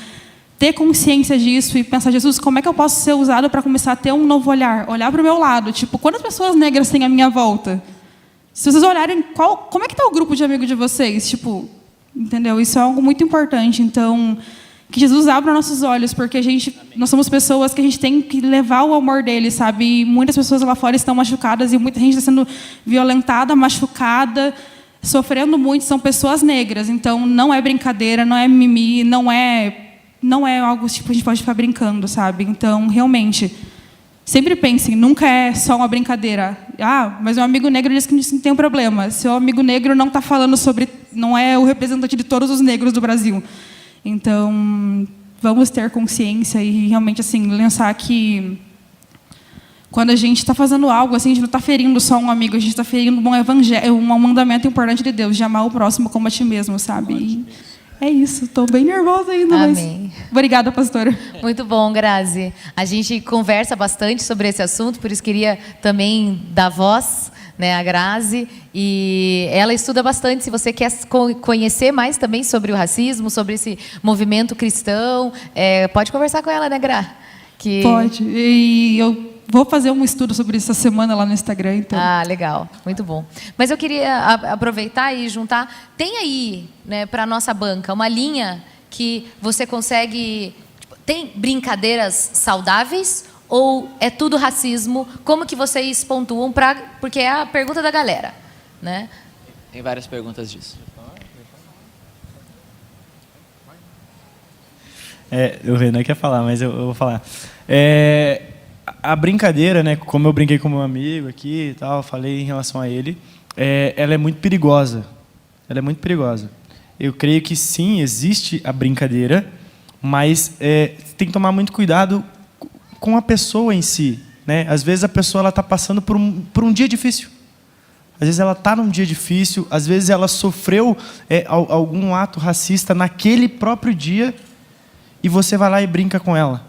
ter consciência disso e pensar, Jesus, como é que eu posso ser usado para começar a ter um novo olhar? Olhar para o meu lado. Tipo, quantas pessoas negras tem à minha volta? Se vocês olharem, como é que está o grupo de amigos de vocês? Tipo, entendeu? Isso é algo muito importante. Então, que Jesus abra nossos olhos, porque nós somos pessoas que a gente tem que levar o amor dele, sabe? E muitas pessoas lá fora estão machucadas e muita gente está sendo violentada, machucada, sofrendo muito. São pessoas negras. Então, não é brincadeira, não é mimimi, não é algo tipo a gente pode ficar brincando, sabe? Então, realmente, sempre pensem, nunca é só uma brincadeira. Mas meu amigo negro disse que não tem um problema. Seu amigo negro não está falando sobre, não é o representante de todos os negros do Brasil. Então, vamos ter consciência e realmente, assim, pensar que quando a gente está fazendo algo, assim, a gente não está ferindo só um amigo, a gente está ferindo um mandamento importante de Deus, de amar o próximo como a ti mesmo, sabe? E é isso, estou bem nervosa ainda. Amém. Mas... Obrigada, pastora. Muito bom, Grazi. A gente conversa bastante sobre esse assunto, por isso queria também dar voz, né, a Grazi, e ela estuda bastante. Se você quer conhecer mais também sobre o racismo, sobre esse movimento cristão, pode conversar com ela, né, Gra? Que... Pode. E eu vou fazer um estudo sobre isso essa semana lá no Instagram, então. Ah, legal. Muito bom. Mas eu queria aproveitar e juntar. Tem aí, né, para a nossa banca, uma linha que você consegue... Tem brincadeiras saudáveis ou é tudo racismo? Como que vocês pontuam? Porque é a pergunta da galera, né? Tem várias perguntas disso. O Renan quer falar, mas eu vou falar. A brincadeira, né, como eu brinquei com meu amigo aqui e tal, falei em relação a ele, ela é muito perigosa. Ela é muito perigosa. Eu creio que sim, existe a brincadeira, mas tem que tomar muito cuidado com a pessoa em si, né? Às vezes a pessoa está passando por um dia difícil. Às vezes ela está num dia difícil, às vezes ela sofreu algum ato racista naquele próprio dia e você vai lá e brinca com ela.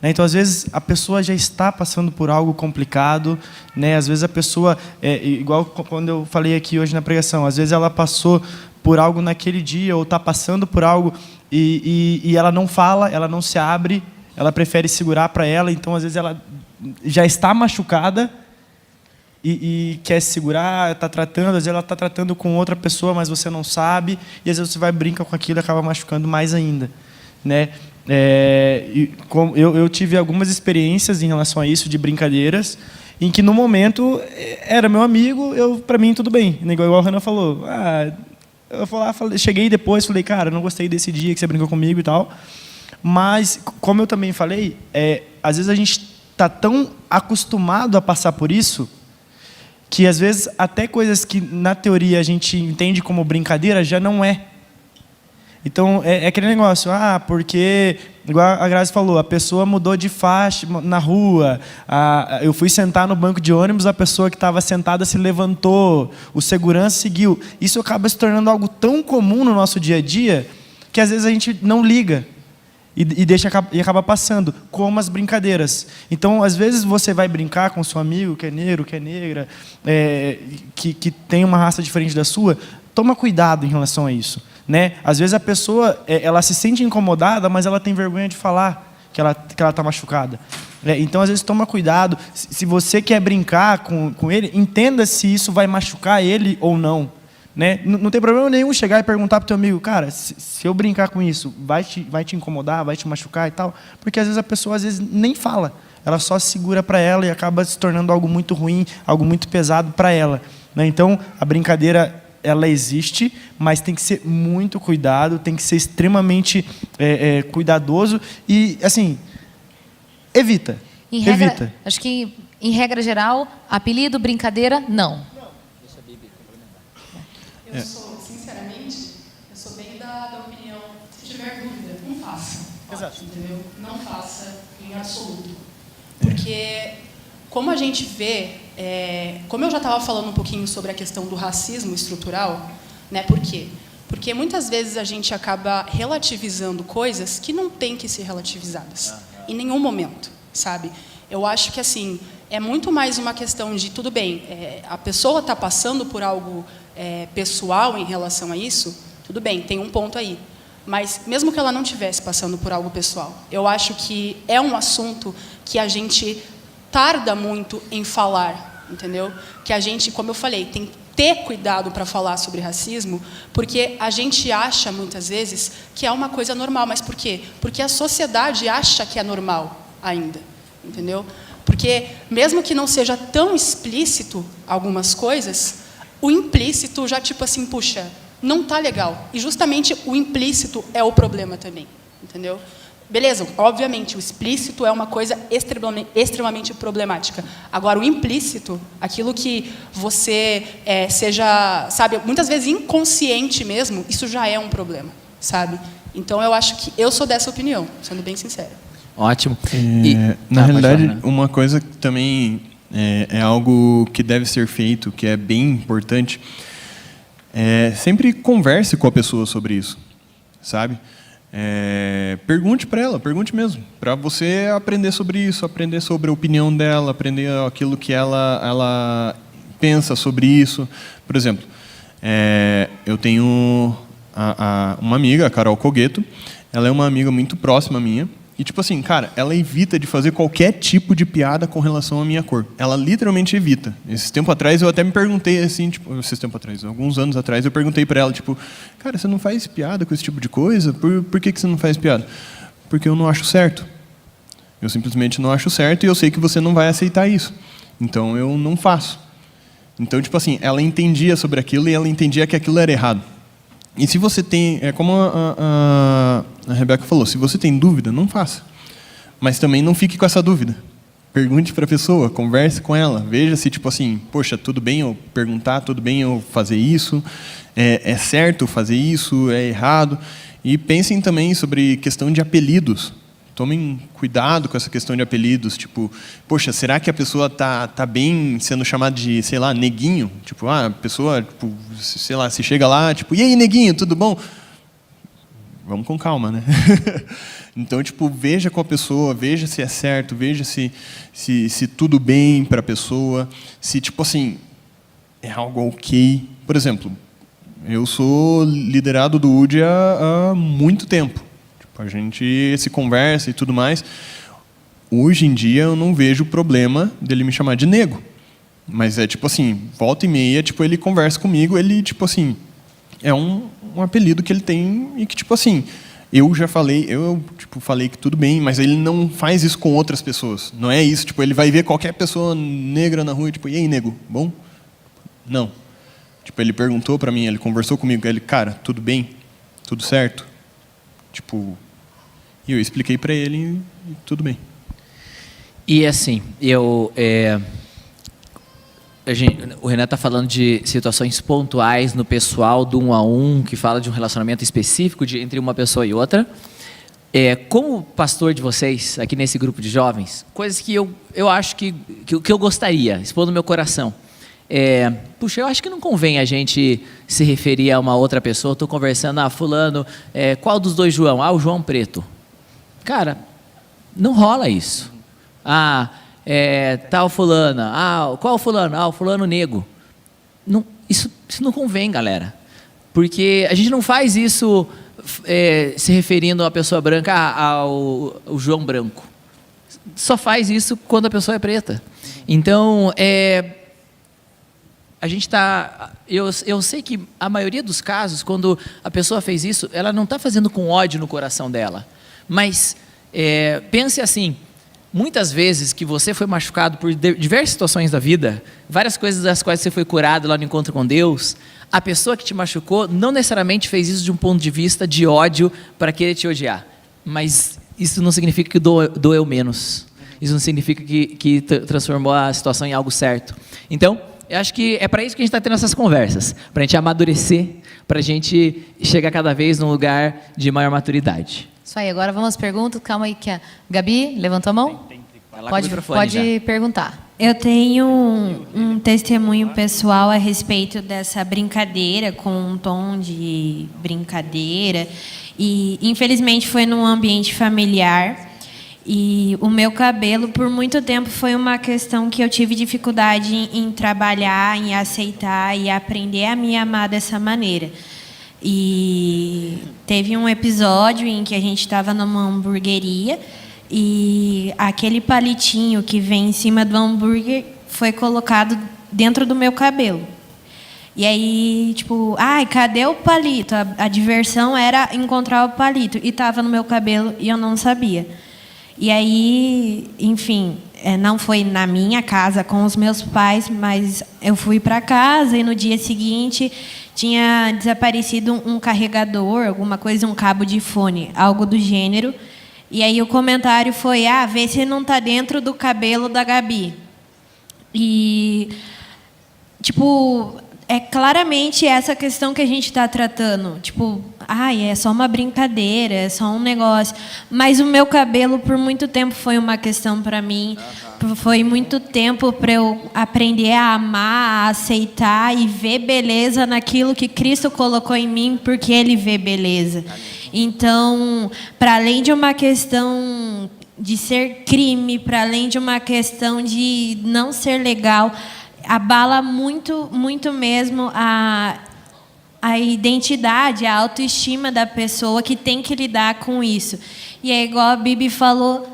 Né? Então, às vezes, a pessoa já está passando por algo complicado. Né? Às vezes, a pessoa, igual quando eu falei aqui hoje na pregação, às vezes ela passou por algo naquele dia ou está passando por algo e ela não fala, ela não se abre, ela prefere segurar para ela. Então, às vezes, ela já está machucada e quer se segurar, está tratando, às vezes ela está tratando com outra pessoa, mas você não sabe, e às vezes você vai brincar com aquilo e acaba machucando mais ainda. Né? Eu tive algumas experiências em relação a isso, de brincadeiras, em que no momento era meu amigo, para mim tudo bem, igual o Renan falou. Cheguei depois, falei, cara, não gostei desse dia que você brincou comigo e tal, mas como eu também falei, às vezes a gente está tão acostumado a passar por isso que às vezes até coisas que na teoria a gente entende como brincadeira já não é. Então, é aquele negócio, porque, igual a Grazi falou, a pessoa mudou de faixa na rua, eu fui sentar no banco de ônibus, a pessoa que estava sentada se levantou, o segurança seguiu. Isso acaba se tornando algo tão comum no nosso dia a dia, que às vezes a gente não liga e acaba passando, como as brincadeiras. Então, às vezes você vai brincar com seu amigo, que é negro, que é negra, que tem uma raça diferente da sua, toma cuidado em relação a isso. Né? Às vezes a pessoa ela se sente incomodada, mas ela tem vergonha de falar que ela está machucada. Então, às vezes, toma cuidado. Se você quer brincar com ele, entenda se isso vai machucar ele ou não. Né? Não tem problema nenhum chegar e perguntar para o teu amigo, cara, se eu brincar com isso, vai te incomodar, vai te machucar e tal? Porque às vezes a pessoa nem fala. Ela só segura para ela e acaba se tornando algo muito ruim, algo muito pesado para ela. Né? Então, a brincadeira, ela existe, mas tem que ser muito cuidado, tem que ser extremamente cuidadoso e, assim, evita. Evita. Acho que, em regra geral, apelido, brincadeira, não. Sinceramente, eu sou bem da opinião, se tiver dúvida, não faça. Exato. Entendeu? Não faça em absoluto. Porque, como a gente vê, como eu já estava falando um pouquinho sobre a questão do racismo estrutural, né? Por quê? Porque muitas vezes a gente acaba relativizando coisas que não têm que ser relativizadas, em nenhum momento, sabe? Eu acho que, assim, é muito mais uma questão de, tudo bem, a pessoa está passando por algo pessoal em relação a isso, tudo bem, tem um ponto aí. Mas, mesmo que ela não estivesse passando por algo pessoal, eu acho que é um assunto que a gente tarda muito em falar, entendeu? Que a gente, como eu falei, tem que ter cuidado para falar sobre racismo, porque a gente acha, muitas vezes, que é uma coisa normal. Mas por quê? Porque a sociedade acha que é normal ainda, entendeu? Porque, mesmo que não seja tão explícito algumas coisas, o implícito já, tipo assim, puxa, não está legal. E justamente o implícito é o problema também, entendeu? Beleza, obviamente, o explícito é uma coisa extremamente problemática. Agora, o implícito, aquilo que você seja, sabe, muitas vezes inconsciente mesmo, isso já é um problema, sabe? Então, eu acho que eu sou dessa opinião, sendo bem sincera. Ótimo. Na realidade, uma coisa que também é algo que deve ser feito, que é bem importante, sempre converse com a pessoa sobre isso, sabe? Pergunte para ela, pergunte mesmo, para você aprender sobre isso, aprender sobre a opinião dela, aprender aquilo que ela pensa sobre isso. Por exemplo, eu tenho uma amiga, a Carol Cogueto, ela é uma amiga muito próxima minha, E, tipo assim, cara, ela evita de fazer qualquer tipo de piada com relação à minha cor. Ela literalmente evita. Esses tempos atrás, eu até me perguntei, assim, tipo... Alguns anos atrás, eu perguntei para ela, tipo... Cara, você não faz piada com esse tipo de coisa? Por que você não faz piada? Porque eu não acho certo. Eu simplesmente não acho certo e eu sei que você não vai aceitar isso. Então, eu não faço. Então, tipo assim, ela entendia sobre aquilo e ela entendia que aquilo era errado. E se você tem, é como a Rebeca falou, se você tem dúvida, não faça. Mas também não fique com essa dúvida. Pergunte para a pessoa, converse com ela, veja se, tipo assim, poxa, tudo bem eu perguntar, tudo bem eu fazer isso, é certo fazer isso, é errado. E pensem também sobre questão de apelidos. Tomem cuidado com essa questão de apelidos, tipo, poxa, será que a pessoa tá bem sendo chamada de, sei lá, neguinho? Tipo, a pessoa, tipo, sei lá, se chega lá, tipo, e aí, neguinho, tudo bom? Vamos com calma, né? Então, tipo, veja com a pessoa, veja se é certo, veja se tudo bem para a pessoa, se, tipo assim, é algo ok. Por exemplo, eu sou liderado do UD há muito tempo. A gente se conversa e tudo mais. Hoje em dia eu não vejo problema dele me chamar de nego. Mas é tipo assim, volta e meia, tipo, ele conversa comigo, ele tipo assim, é um apelido que ele tem e que tipo assim, eu já falei, eu tipo falei que tudo bem, mas ele não faz isso com outras pessoas. Não é isso, tipo, ele vai ver qualquer pessoa negra na rua e tipo, e aí, nego, bom? Não. Tipo, ele perguntou para mim, ele conversou comigo, ele, cara, tudo bem? Tudo certo? Tipo, e eu expliquei para ele e tudo bem. E assim, o Renan está falando de situações pontuais no pessoal do 1 a 1, que fala de um relacionamento específico entre uma pessoa e outra. Como pastor de vocês, aqui nesse grupo de jovens, coisas que eu acho que eu gostaria, expondo meu coração. Puxa, eu acho que não convém a gente se referir a uma outra pessoa. Estou conversando, fulano, qual dos dois João? O João Preto. Cara, não rola isso. Tal fulana. Qual fulano? O fulano Negro. Não, isso não convém, galera. Porque a gente não faz isso se referindo a uma pessoa branca ao João Branco. Só faz isso quando a pessoa é preta. Então, a gente está... Eu sei que a maioria dos casos, quando a pessoa fez isso, ela não está fazendo com ódio no coração dela. Mas pense assim, muitas vezes que você foi machucado por diversas situações da vida, várias coisas das quais você foi curado lá no encontro com Deus, a pessoa que te machucou não necessariamente fez isso de um ponto de vista de ódio para querer te odiar. Mas isso não significa que doeu menos. Isso não significa que transformou a situação em algo certo. Então, eu acho que é para isso que a gente está tendo essas conversas, para a gente amadurecer, para a gente chegar cada vez num lugar de maior maturidade. Isso aí, agora vamos às perguntas. Calma aí que a Gabi levantou a mão. Pode perguntar. Eu tenho um testemunho pessoal a respeito dessa brincadeira, com um tom de brincadeira. E, infelizmente, foi num ambiente familiar. E o meu cabelo, por muito tempo, foi uma questão que eu tive dificuldade em trabalhar, em aceitar e aprender a me amar dessa maneira. E teve um episódio em que a gente estava numa hamburgueria e aquele palitinho que vem em cima do hambúrguer foi colocado dentro do meu cabelo. E aí, tipo, cadê o palito? A diversão era encontrar o palito. E estava no meu cabelo e eu não sabia. E aí, enfim, não foi na minha casa com os meus pais, mas eu fui para casa e no dia seguinte tinha desaparecido um carregador, alguma coisa, um cabo de fone, algo do gênero. E aí o comentário foi, vê se não está dentro do cabelo da Gabi. E, tipo, é claramente essa questão que a gente está tratando. Tipo, é só uma brincadeira, é só um negócio. Mas o meu cabelo, por muito tempo, foi uma questão para mim. Foi muito tempo para eu aprender a amar, a aceitar e ver beleza naquilo que Cristo colocou em mim, porque Ele vê beleza. Então, para além de uma questão de ser crime, para além de uma questão de não ser legal, abala muito, muito mesmo a identidade, a autoestima da pessoa que tem que lidar com isso. E é igual a Bibi falou,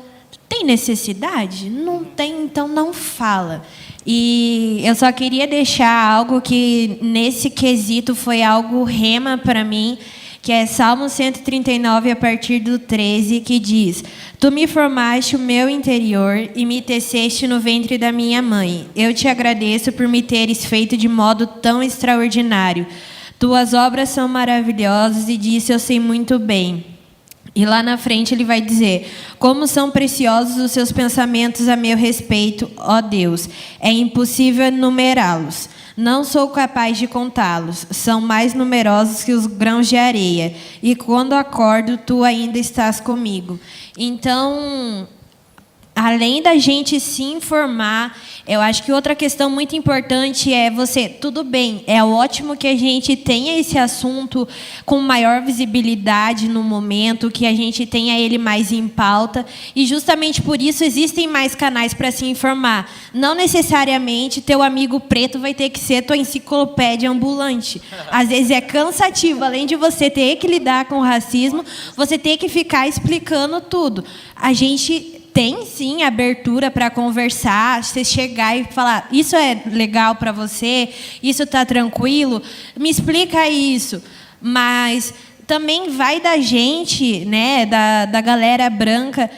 tem necessidade? Não tem, então não fala. E eu só queria deixar algo que, nesse quesito, foi algo rema para mim, que é Salmo 139, a partir do 13, que diz: Tu me formaste o meu interior e me teceste no ventre da minha mãe. Eu te agradeço por me teres feito de modo tão extraordinário. Tuas obras são maravilhosas e disso eu sei muito bem. E lá na frente ele vai dizer: como são preciosos os seus pensamentos a meu respeito, ó Deus. É impossível enumerá-los. Não sou capaz de contá-los. São mais numerosos que os grãos de areia. E quando acordo, tu ainda estás comigo. Então, além da gente se informar, eu acho que outra questão muito importante é tudo bem, é ótimo que a gente tenha esse assunto com maior visibilidade no momento, que a gente tenha ele mais em pauta, e justamente por isso existem mais canais para se informar. Não necessariamente teu amigo preto vai ter que ser tua enciclopédia ambulante. Às vezes é cansativo, além de você ter que lidar com o racismo, você ter que ficar explicando tudo. A gente tem, sim, abertura para conversar, você chegar e falar: isso é legal para você? Isso está tranquilo? Me explica isso. Mas também vai da gente, né, da galera branca,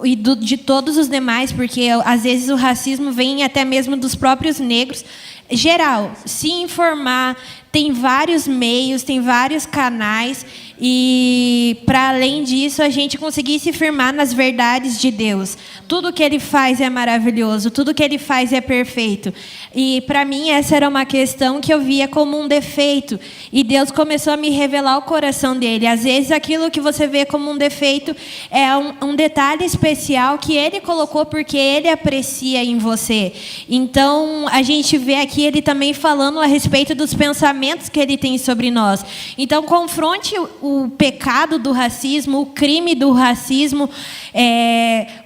e de todos os demais, porque às vezes o racismo vem até mesmo dos próprios negros. Geral, se informar, tem vários meios, tem vários canais, e para além disso a gente conseguir se firmar nas verdades de Deus. Tudo que Ele faz é maravilhoso, tudo que Ele faz é perfeito. E para mim essa era uma questão que eu via como um defeito, e Deus começou a me revelar o coração dele. Às vezes aquilo que você vê como um defeito é um detalhe especial que Ele colocou porque Ele aprecia em você. Então a gente vê aqui Ele também falando a respeito dos pensamentos que Ele tem sobre nós. Então confronte o pecado do racismo, o crime do racismo,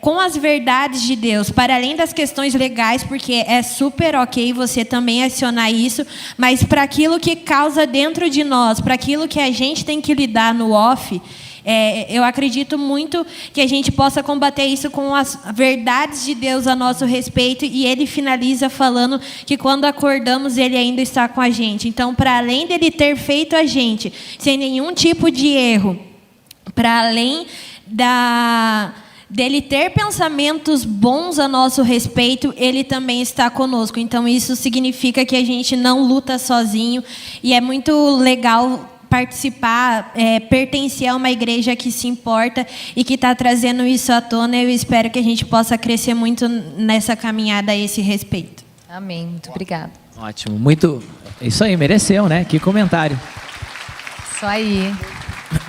com as verdades de Deus, para além das questões legais, porque é super ok você também acionar isso, mas para aquilo que causa dentro de nós, para aquilo que a gente tem que lidar no off, eu acredito muito que a gente possa combater isso com as verdades de Deus a nosso respeito, e Ele finaliza falando que quando acordamos Ele ainda está com a gente. Então, para além dele ter feito a gente sem nenhum tipo de erro, para além dele ter pensamentos bons a nosso respeito, Ele também está conosco. Então isso significa que a gente não luta sozinho, e é muito legal participar, pertencer a uma igreja que se importa e que está trazendo isso à tona. Eu espero que a gente possa crescer muito nessa caminhada a esse respeito. Amém, muito obrigada. Ótimo, muito... Isso aí, mereceu, né? Que comentário. Isso aí.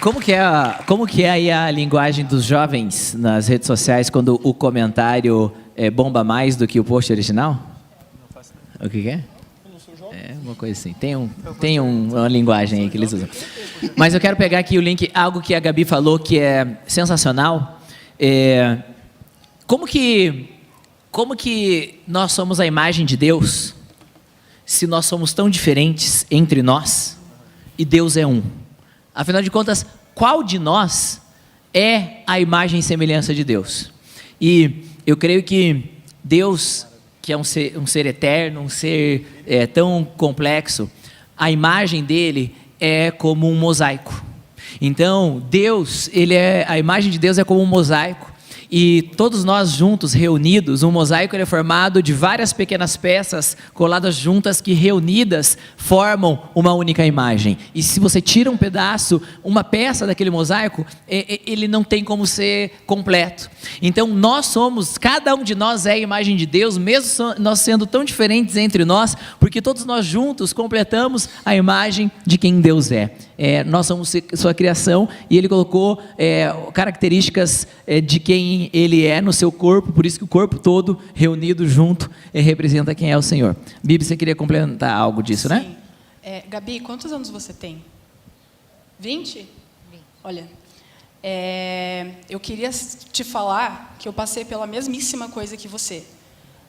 Como que é aí a linguagem dos jovens nas redes sociais quando o comentário bomba mais do que o post original? O que é? Uma coisa assim. Tem uma linguagem aí que eles usam. Mas eu quero pegar aqui o link, algo que a Gabi falou que é sensacional. Como que nós somos a imagem de Deus se nós somos tão diferentes entre nós e Deus é um? Afinal de contas, qual de nós é a imagem e semelhança de Deus? E eu creio que Deus, que é um ser eterno, um ser tão complexo, a imagem dele é como um mosaico. Então, a imagem de Deus é como um mosaico, e todos nós juntos, reunidos, um mosaico ele é formado de várias pequenas peças coladas juntas que reunidas formam uma única imagem. E se você tira um pedaço, uma peça daquele mosaico, ele não tem como ser completo. Então cada um de nós é a imagem de Deus, mesmo nós sendo tão diferentes entre nós, porque todos nós juntos completamos a imagem de quem Deus é. Nós somos sua criação, e Ele colocou características de quem Ele é no seu corpo, por isso que o corpo todo reunido junto representa quem é o Senhor. Bibi, você queria complementar algo disso, Sim. né? Gabi, quantos anos você tem? 20? 20. Olha, eu queria te falar que eu passei pela mesmíssima coisa que você.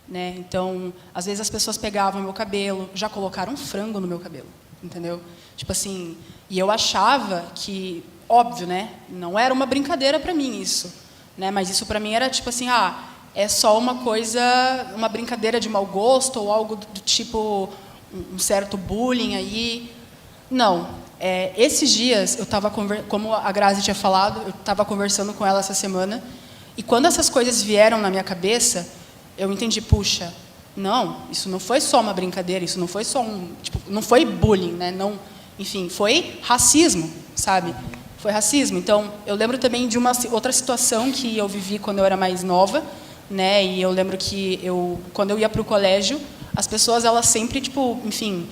Né? Então, às vezes as pessoas pegavam meu cabelo, já colocaram frango no meu cabelo. entendeu? Tipo assim, e eu achava que, óbvio, né, não era uma brincadeira para mim isso, né, mas isso para mim era tipo assim, é só uma coisa, uma brincadeira de mau gosto ou algo do tipo um certo bullying aí. Não, esses dias eu estava como a Grazi tinha falado, eu estava conversando com ela essa semana e quando essas coisas vieram na minha cabeça, eu entendi, puxa, não, isso não foi só uma brincadeira, isso não foi só não foi bullying, né? Não, enfim, foi racismo, sabe? Foi racismo. Então, eu lembro também de uma outra situação que eu vivi quando eu era mais nova, né? E eu lembro que quando eu ia para o colégio, as pessoas elas sempre, enfim,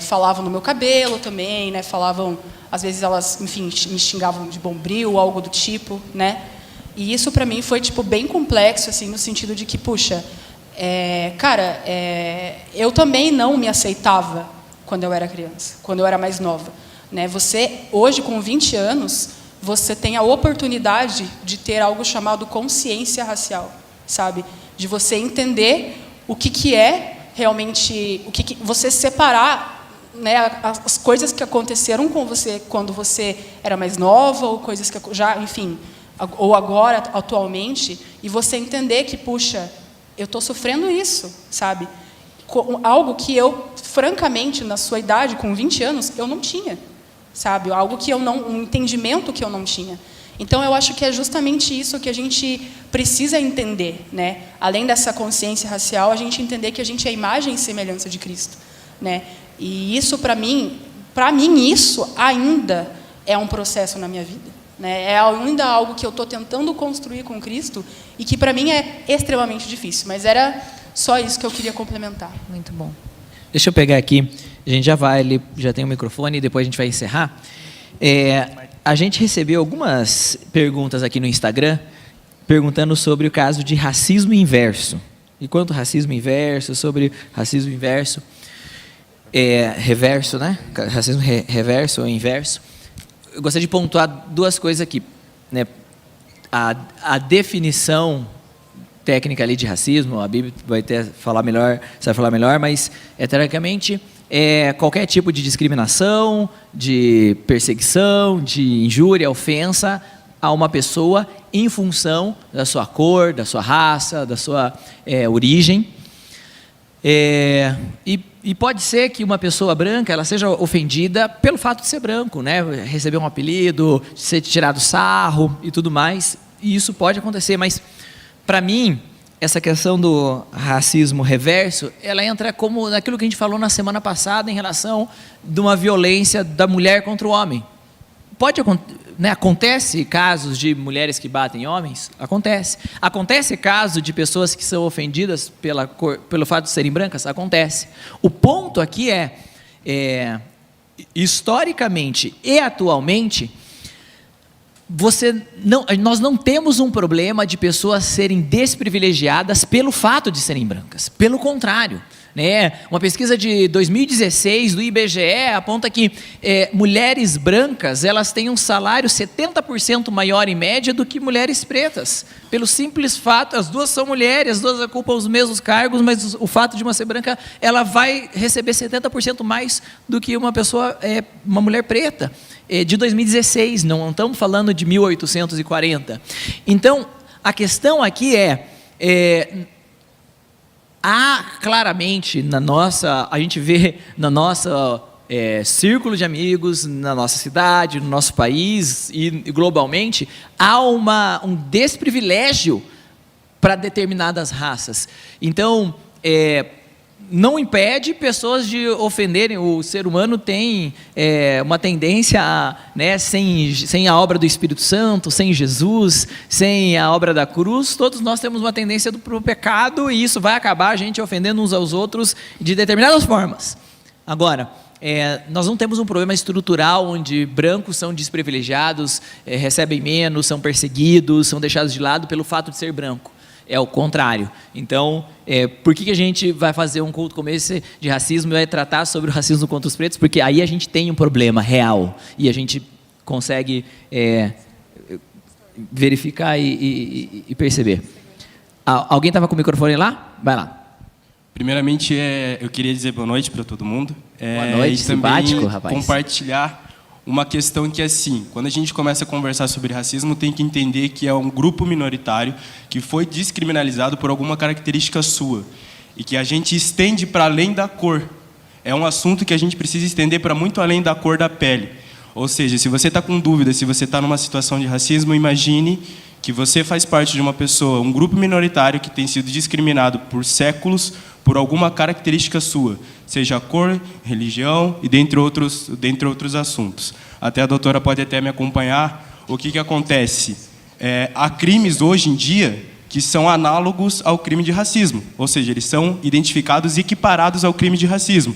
falavam no meu cabelo também, né? Falavam, às vezes elas, enfim, me xingavam de bombril, algo do tipo, né? E isso para mim foi bem complexo, assim, no sentido de que, puxa, cara, eu também não me aceitava quando eu era criança, quando eu era mais nova, né? Você, hoje, com 20 anos, você tem a oportunidade de ter algo chamado consciência racial, sabe? De você entender o que é realmente, você separar, né, as coisas que aconteceram com você quando você era mais nova, ou coisas que já, enfim, ou agora, atualmente, e você entender que, puxa, eu estou sofrendo isso, sabe? Algo que eu, francamente, na sua idade, com 20 anos, eu não tinha, sabe? Algo que um entendimento que eu não tinha. Então, eu acho que é justamente isso que a gente precisa entender, né? Além dessa consciência racial, a gente entender que a gente é a imagem e semelhança de Cristo, né? E isso, para mim, isso ainda é um processo na minha vida, né? É ainda algo que eu estou tentando construir com Cristo e que, para mim, é extremamente difícil. Mas era só isso que eu queria complementar. Muito bom. Deixa eu pegar aqui, a gente já tem o microfone e depois a gente vai encerrar. A gente recebeu algumas perguntas aqui no Instagram, perguntando sobre o caso de racismo inverso. E quanto racismo inverso, sobre racismo inverso, reverso, né? Racismo reverso ou inverso. Eu gostaria de pontuar duas coisas aqui, né? A definição técnica ali de racismo, a Bíblia vai falar melhor, mas teoricamente qualquer tipo de discriminação, de perseguição, de injúria, ofensa a uma pessoa em função da sua cor, da sua raça, da sua origem. E pode ser que uma pessoa branca ela seja ofendida pelo fato de ser branco, né? Receber um apelido, ser tirado sarro e tudo mais. E isso pode acontecer, mas para mim essa questão do racismo reverso, ela entra como naquilo que a gente falou na semana passada em relação de uma violência da mulher contra o homem. Acontece casos de mulheres que batem homens? Acontece. Acontece caso de pessoas que são ofendidas pelo fato de serem brancas? Acontece. O ponto aqui historicamente e atualmente, nós não temos um problema de pessoas serem desprivilegiadas pelo fato de serem brancas. Pelo contrário, né? Uma pesquisa de 2016 do IBGE aponta que mulheres brancas elas têm um salário 70% maior em média do que mulheres pretas. Pelo simples fato, as duas são mulheres, as duas ocupam os mesmos cargos, mas o fato de uma ser branca, ela vai receber 70% mais do que uma mulher preta. De 2016, não estamos falando de 1840. Então, a questão aqui há claramente a gente vê na nossa círculo de amigos, na nossa cidade, no nosso país e globalmente, há um desprivilégio para determinadas raças. Então, não impede pessoas de ofenderem. O ser humano tem uma tendência sem a obra do Espírito Santo, sem Jesus, sem a obra da cruz, todos nós temos uma tendência para o pecado e isso vai acabar a gente ofendendo uns aos outros de determinadas formas. Agora, nós não temos um problema estrutural onde brancos são desprivilegiados, recebem menos, são perseguidos, são deixados de lado pelo fato de ser branco. É o contrário. Então, por que a gente vai fazer um culto como esse de racismo e vai tratar sobre o racismo contra os pretos? Porque aí a gente tem um problema real e a gente consegue verificar e perceber. Alguém estava com o microfone lá? Vai lá. Primeiramente, eu queria dizer boa noite para todo mundo. Boa noite, e também simpático, rapaz. compartilhar uma questão que, assim, quando a gente começa a conversar sobre racismo, tem que entender que é um grupo minoritário que foi descriminalizado por alguma característica sua e que a gente estende para além da cor. É um assunto que a gente precisa estender para muito além da cor da pele. Ou seja, se você está com dúvida, se você está numa situação de racismo, imagine que você faz parte de uma pessoa, um grupo minoritário que tem sido discriminado por séculos por alguma característica sua, seja cor, religião e dentre outros assuntos. Até a doutora pode até me acompanhar. O que acontece? Há crimes hoje em dia que são análogos ao crime de racismo, ou seja, eles são identificados e equiparados ao crime de racismo.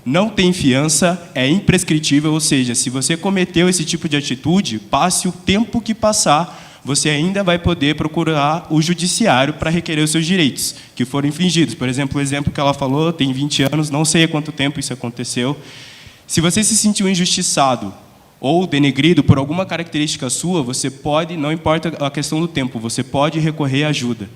Não tem fiança, é imprescritível, ou seja, se você cometeu esse tipo de atitude, passe o tempo que passar, você ainda vai poder procurar o judiciário para requerer os seus direitos que foram infringidos. Por exemplo, o exemplo que ela falou, tem 20 anos, não sei há quanto tempo isso aconteceu. Se você se sentiu injustiçado ou denegrido por alguma característica sua, você pode, não importa a questão do tempo, você pode recorrer à ajuda.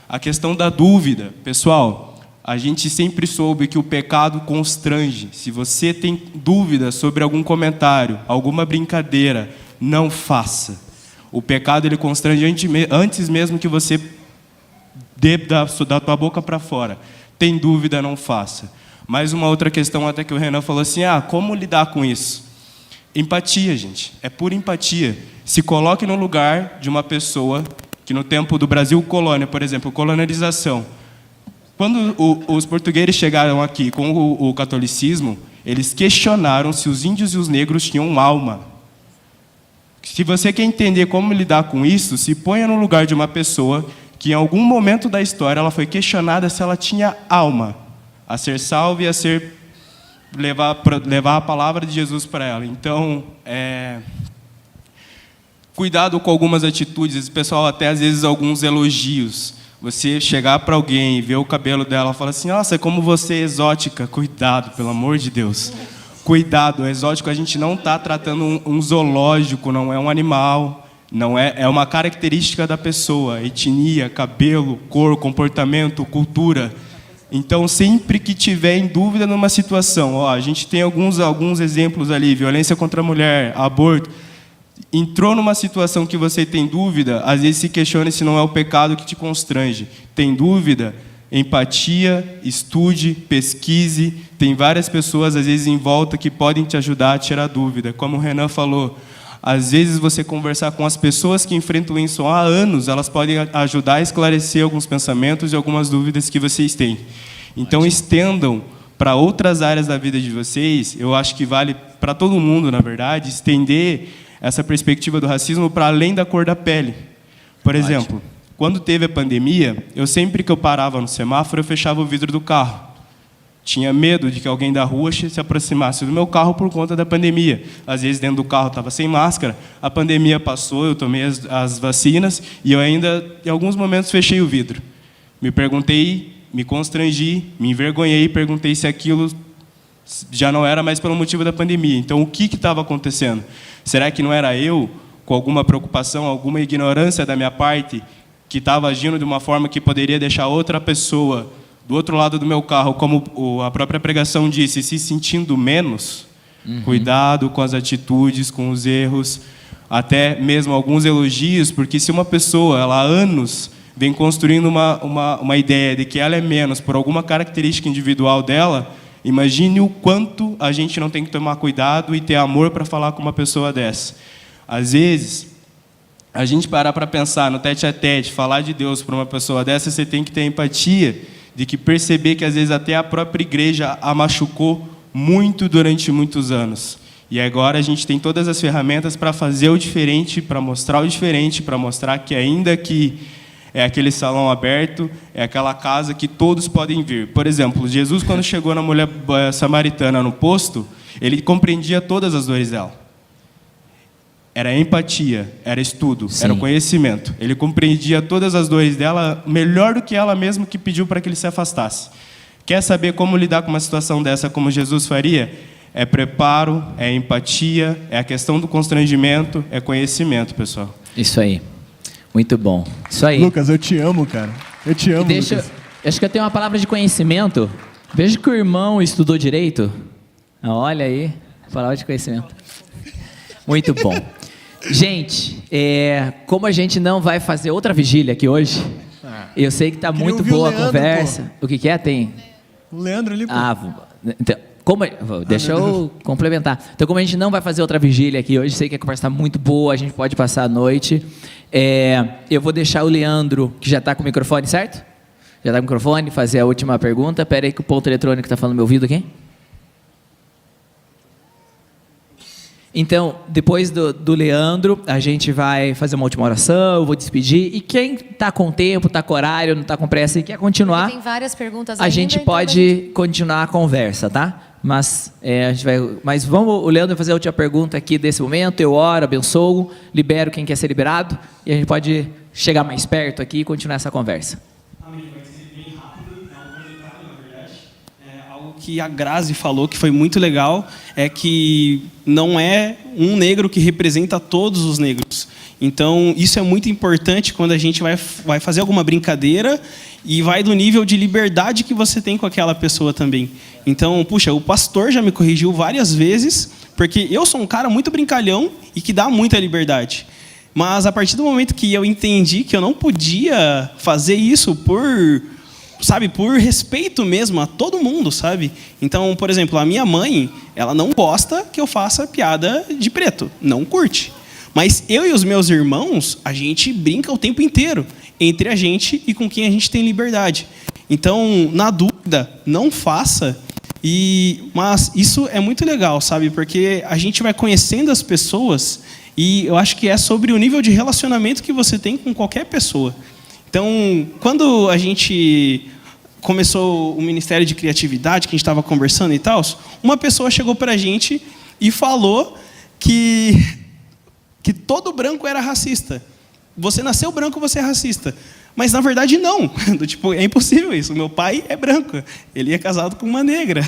A questão da dúvida, pessoal, a gente sempre soube que o pecado constrange. Se você tem dúvida sobre algum comentário, alguma brincadeira, não faça. O pecado ele constrange antes mesmo que você dê da tua boca para fora. Tem dúvida, não faça. Mais uma outra questão até que o Renan falou assim, como lidar com isso? Empatia, gente. É pura empatia. Se coloque no lugar de uma pessoa que no tempo do Brasil colônia, por exemplo, colonização. Quando os portugueses chegaram aqui com o catolicismo, eles questionaram se os índios e os negros tinham alma. Se você quer entender como lidar com isso, se ponha no lugar de uma pessoa que em algum momento da história ela foi questionada se ela tinha alma, a ser salva e a ser levar a palavra de Jesus para ela. Então, cuidado com algumas atitudes, pessoal, até às vezes alguns elogios. Você chegar para alguém e ver o cabelo dela e falar assim, nossa, como você é exótica. Cuidado, pelo amor de Deus. Cuidado, o exótico a gente não está tratando um zoológico, não é um animal, não é uma característica da pessoa, etnia, cabelo, cor, comportamento, cultura. Então, sempre que tiver em dúvida numa situação, a gente tem alguns exemplos ali, violência contra a mulher, aborto. Entrou numa situação que você tem dúvida, às vezes se questione se não é o pecado que te constrange. Tem dúvida? Empatia, estude, pesquise. Tem várias pessoas, às vezes, em volta que podem te ajudar a tirar dúvida. Como o Renan falou, às vezes você conversar com as pessoas que enfrentam isso há anos, elas podem ajudar a esclarecer alguns pensamentos e algumas dúvidas que vocês têm. Então, estendam para outras áreas da vida de vocês. Eu acho que vale para todo mundo, na verdade, estender essa perspectiva do racismo para além da cor da pele. Por exemplo, quando teve a pandemia, sempre que eu parava no semáforo, eu fechava o vidro do carro. Tinha medo de que alguém da rua se aproximasse do meu carro por conta da pandemia. Às vezes, dentro do carro, estava sem máscara. A pandemia passou, eu tomei as vacinas e eu ainda, em alguns momentos, fechei o vidro. Me perguntei, me constrangi, me envergonhei e perguntei se aquilo já não era mais pelo motivo da pandemia. Então, o que estava acontecendo? Será que não era eu, com alguma preocupação, alguma ignorância da minha parte, que estava agindo de uma forma que poderia deixar outra pessoa do outro lado do meu carro, como a própria pregação disse, se sentindo menos? Cuidado com as atitudes, com os erros, até mesmo alguns elogios, porque se uma pessoa, ela há anos vem construindo uma ideia de que ela é menos por alguma característica individual dela, imagine o quanto a gente não tem que tomar cuidado e ter amor para falar com uma pessoa dessa. Às vezes, a gente parar para pensar no tete-a-tete, falar de Deus para uma pessoa dessa, você tem que ter empatia, de que perceber que às vezes até a própria igreja a machucou muito durante muitos anos. E agora a gente tem todas as ferramentas para fazer o diferente, para mostrar o diferente, para mostrar que ainda que é aquele salão aberto, é aquela casa que todos podem vir. Por exemplo, Jesus, quando chegou na mulher samaritana no posto, ele compreendia todas as dores dela. Era empatia, era estudo, era o conhecimento. Ele compreendia todas as dores dela melhor do que ela mesma, que pediu para que ele se afastasse. Quer saber como lidar com uma situação dessa como Jesus faria? É preparo, é empatia, é a questão do constrangimento, é conhecimento, pessoal. Isso aí. Muito bom. Isso aí. Lucas, eu te amo, cara. Eu te amo, Lucas. Acho que eu tenho uma palavra de conhecimento. Veja que o irmão estudou direito. Olha aí, palavra de conhecimento. Muito bom. Gente, como a gente não vai fazer outra vigília aqui hoje, eu sei que está muito boa a conversa. O que é? Tem? O Leandro ali, pô. Então, deixa eu complementar. Então, como a gente não vai fazer outra vigília aqui hoje, sei que a conversa está muito boa, a gente pode passar a noite. Eu vou deixar o Leandro, que já está com o microfone, certo? Já está com o microfone, fazer a última pergunta. Espera aí que o ponto eletrônico está falando no meu ouvido aqui. Então, depois do Leandro, a gente vai fazer uma última oração, eu vou despedir. E quem está com tempo, está com horário, não está com pressa e quer continuar, Tem várias perguntas a ainda, gente então pode continuar a conversa, tá? Mas a gente vai. Mas vamos, o Leandro vai fazer a última pergunta aqui desse momento. Eu oro, abençoo, libero quem quer ser liberado e a gente pode chegar mais perto aqui e continuar essa conversa. Amém. Vai ser bem rápido, é um comentário, na verdade. Algo que a Grazi falou que foi muito legal é que não é um negro que representa todos os negros. Então, isso é muito importante quando a gente vai fazer alguma brincadeira e vai do nível de liberdade que você tem com aquela pessoa também. Então, puxa, o pastor já me corrigiu várias vezes, porque eu sou um cara muito brincalhão e que dá muita liberdade. Mas a partir do momento que eu entendi que eu não podia fazer isso por respeito mesmo a todo mundo, sabe? Então, por exemplo, a minha mãe, ela não gosta que eu faça piada de preto, não curte. Mas eu e os meus irmãos, a gente brinca o tempo inteiro, entre a gente e com quem a gente tem liberdade. Então, na dúvida, não faça. Mas isso é muito legal, sabe? Porque a gente vai conhecendo as pessoas e eu acho que é sobre o nível de relacionamento que você tem com qualquer pessoa. Então, quando a gente começou o Ministério de Criatividade, que a gente estava conversando e tal, uma pessoa chegou para a gente e falou que todo branco era racista. Você nasceu branco, você é racista. Mas, na verdade, não. Tipo, é impossível isso. Meu pai é branco. Ele é casado com uma negra.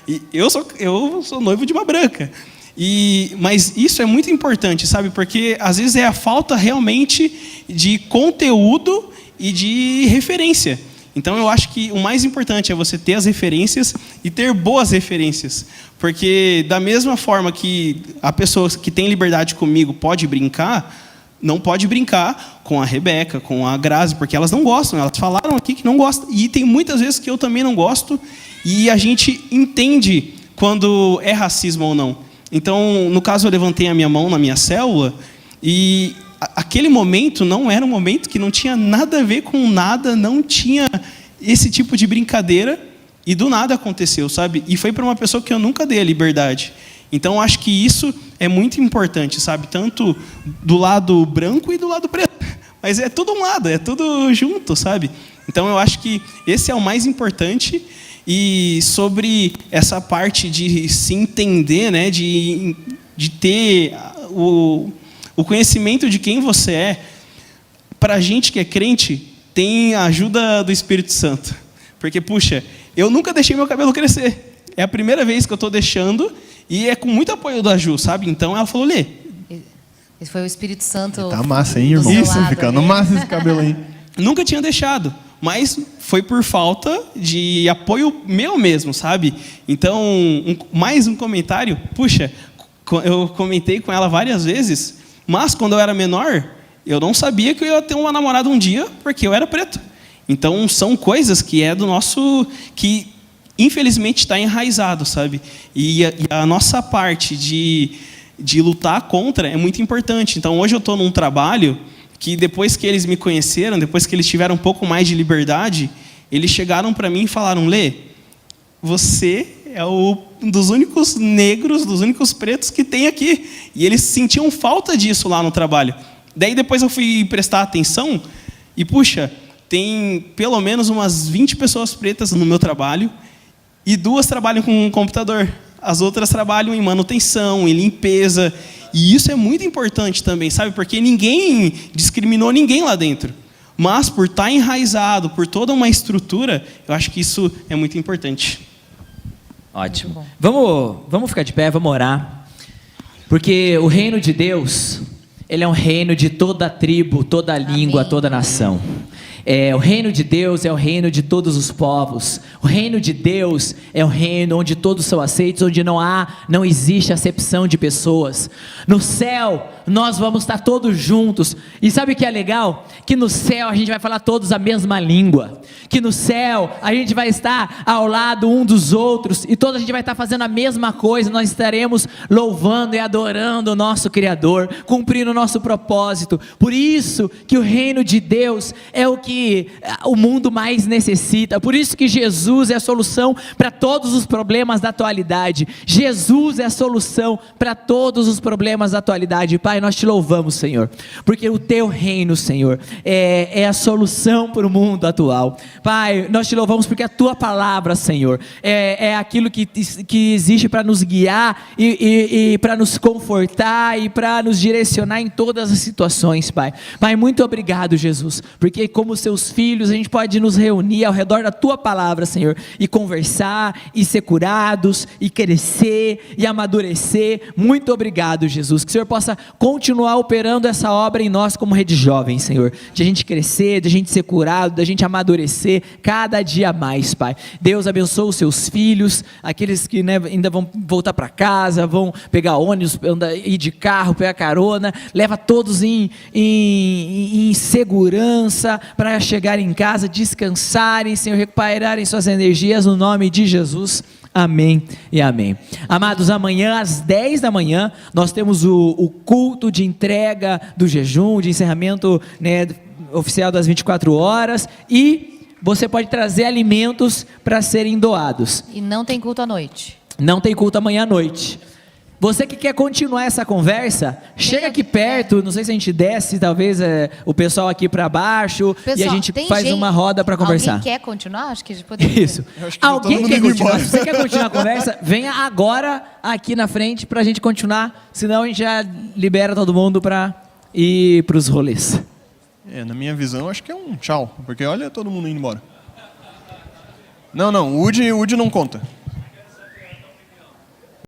E eu sou noivo de uma branca. Mas isso é muito importante, sabe? Porque, às vezes, é a falta realmente de conteúdo e de referência. Então, eu acho que o mais importante é você ter as referências e ter boas referências. Porque, da mesma forma que a pessoa que tem liberdade comigo pode brincar, não pode brincar com a Rebeca, com a Grazi, porque elas não gostam. Elas falaram aqui que não gostam. E tem muitas vezes que eu também não gosto. E a gente entende quando é racismo ou não. Então, no caso, eu levantei a minha mão na minha célula e aquele momento não era um momento que não tinha nada a ver com nada, não tinha esse tipo de brincadeira e do nada aconteceu, sabe? E foi para uma pessoa que eu nunca dei a liberdade. Então, eu acho que isso é muito importante, sabe? Tanto do lado branco e do lado preto. Mas é tudo um lado, é tudo junto, sabe? Então, eu acho que esse é o mais importante. E sobre essa parte de se entender, né? De ter o conhecimento de quem você é, para a gente que é crente, tem a ajuda do Espírito Santo. Porque, puxa, eu nunca deixei meu cabelo crescer. É a primeira vez que eu estou deixando e é com muito apoio da Ju, sabe? Então ela falou, Lê. Esse foi o Espírito Santo. Tá massa, hein, irmão? Isso, ficando massa esse cabelo aí. Nunca tinha deixado, mas foi por falta de apoio meu mesmo, sabe? Então, mais um comentário. Puxa, eu comentei com ela várias vezes, mas quando eu era menor, eu não sabia que eu ia ter uma namorada um dia, porque eu era preto. Então, são coisas que é do nosso... que infelizmente está enraizado, sabe? E a nossa parte de lutar contra é muito importante. Então, hoje eu estou num trabalho que depois que eles me conheceram, depois que eles tiveram um pouco mais de liberdade, eles chegaram para mim e falaram, Lê, você é um dos únicos negros, dos únicos pretos que tem aqui. E eles sentiam falta disso lá no trabalho. Daí depois eu fui prestar atenção e, puxa, tem pelo menos umas 20 pessoas pretas no meu trabalho e 2 trabalham com um computador. As outras trabalham em manutenção, em limpeza. E isso é muito importante também, sabe? Porque ninguém discriminou ninguém lá dentro. Mas por estar enraizado, por toda uma estrutura, eu acho que isso é muito importante. Ótimo. Vamos ficar de pé, vamos orar. Porque o reino de Deus, ele é um reino de toda tribo, toda língua, toda nação. O reino de Deus é o reino de todos os povos. O reino de Deus é o reino onde todos são aceitos, onde não existe acepção de pessoas. No céu, nós vamos estar todos juntos. E sabe o que é legal? Que no céu a gente vai falar todos a mesma língua. Que no céu a gente vai estar ao lado um dos outros e todos a gente vai estar fazendo a mesma coisa. Nós estaremos louvando e adorando o nosso Criador, cumprindo o nosso propósito. Por isso que o reino de Deus é o que o mundo mais necessita. Por isso que Jesus é a solução para todos os problemas da atualidade. Jesus é a solução para todos os problemas da atualidade. Pai, nós te louvamos, Senhor, porque o teu reino, Senhor, é a solução para o mundo atual. Pai, nós te louvamos porque a tua palavra, Senhor, é aquilo que existe para nos guiar e para nos confortar e para nos direcionar em todas as situações, Pai. Pai, muito obrigado, Jesus, porque como seus filhos a gente pode nos reunir ao redor da tua palavra, Senhor, e conversar, e ser curados, e crescer, e amadurecer. Muito obrigado, Jesus, que o Senhor possa continuar operando essa obra em nós como Rede Jovem, Senhor, de a gente crescer, de a gente ser curado, de a gente amadurecer cada dia mais, Pai. Deus abençoe os seus filhos, aqueles que ainda vão voltar para casa, vão pegar ônibus, ir de carro, pegar carona, leva todos em segurança para chegar em casa, descansarem, Senhor, recuperarem suas energias no nome de Jesus. Amém e amém. Amados, amanhã às 10 da manhã nós temos o culto de entrega do jejum, de encerramento, oficial das 24 horas, e você pode trazer alimentos para serem doados. E não tem culto à noite. Não tem culto amanhã à noite. Você que quer continuar essa conversa, chega aqui perto, não sei se a gente desce, talvez o pessoal aqui para baixo, e a gente faz uma roda para conversar. Alguém quer continuar? Acho que a gente poderia. Isso. Alguém quer continuar? Se você quer continuar a conversa, venha agora aqui na frente para a gente continuar, senão a gente já libera todo mundo para ir para os rolês. Na minha visão, acho que é um tchau, porque olha todo mundo indo embora. Não, o Woody não conta.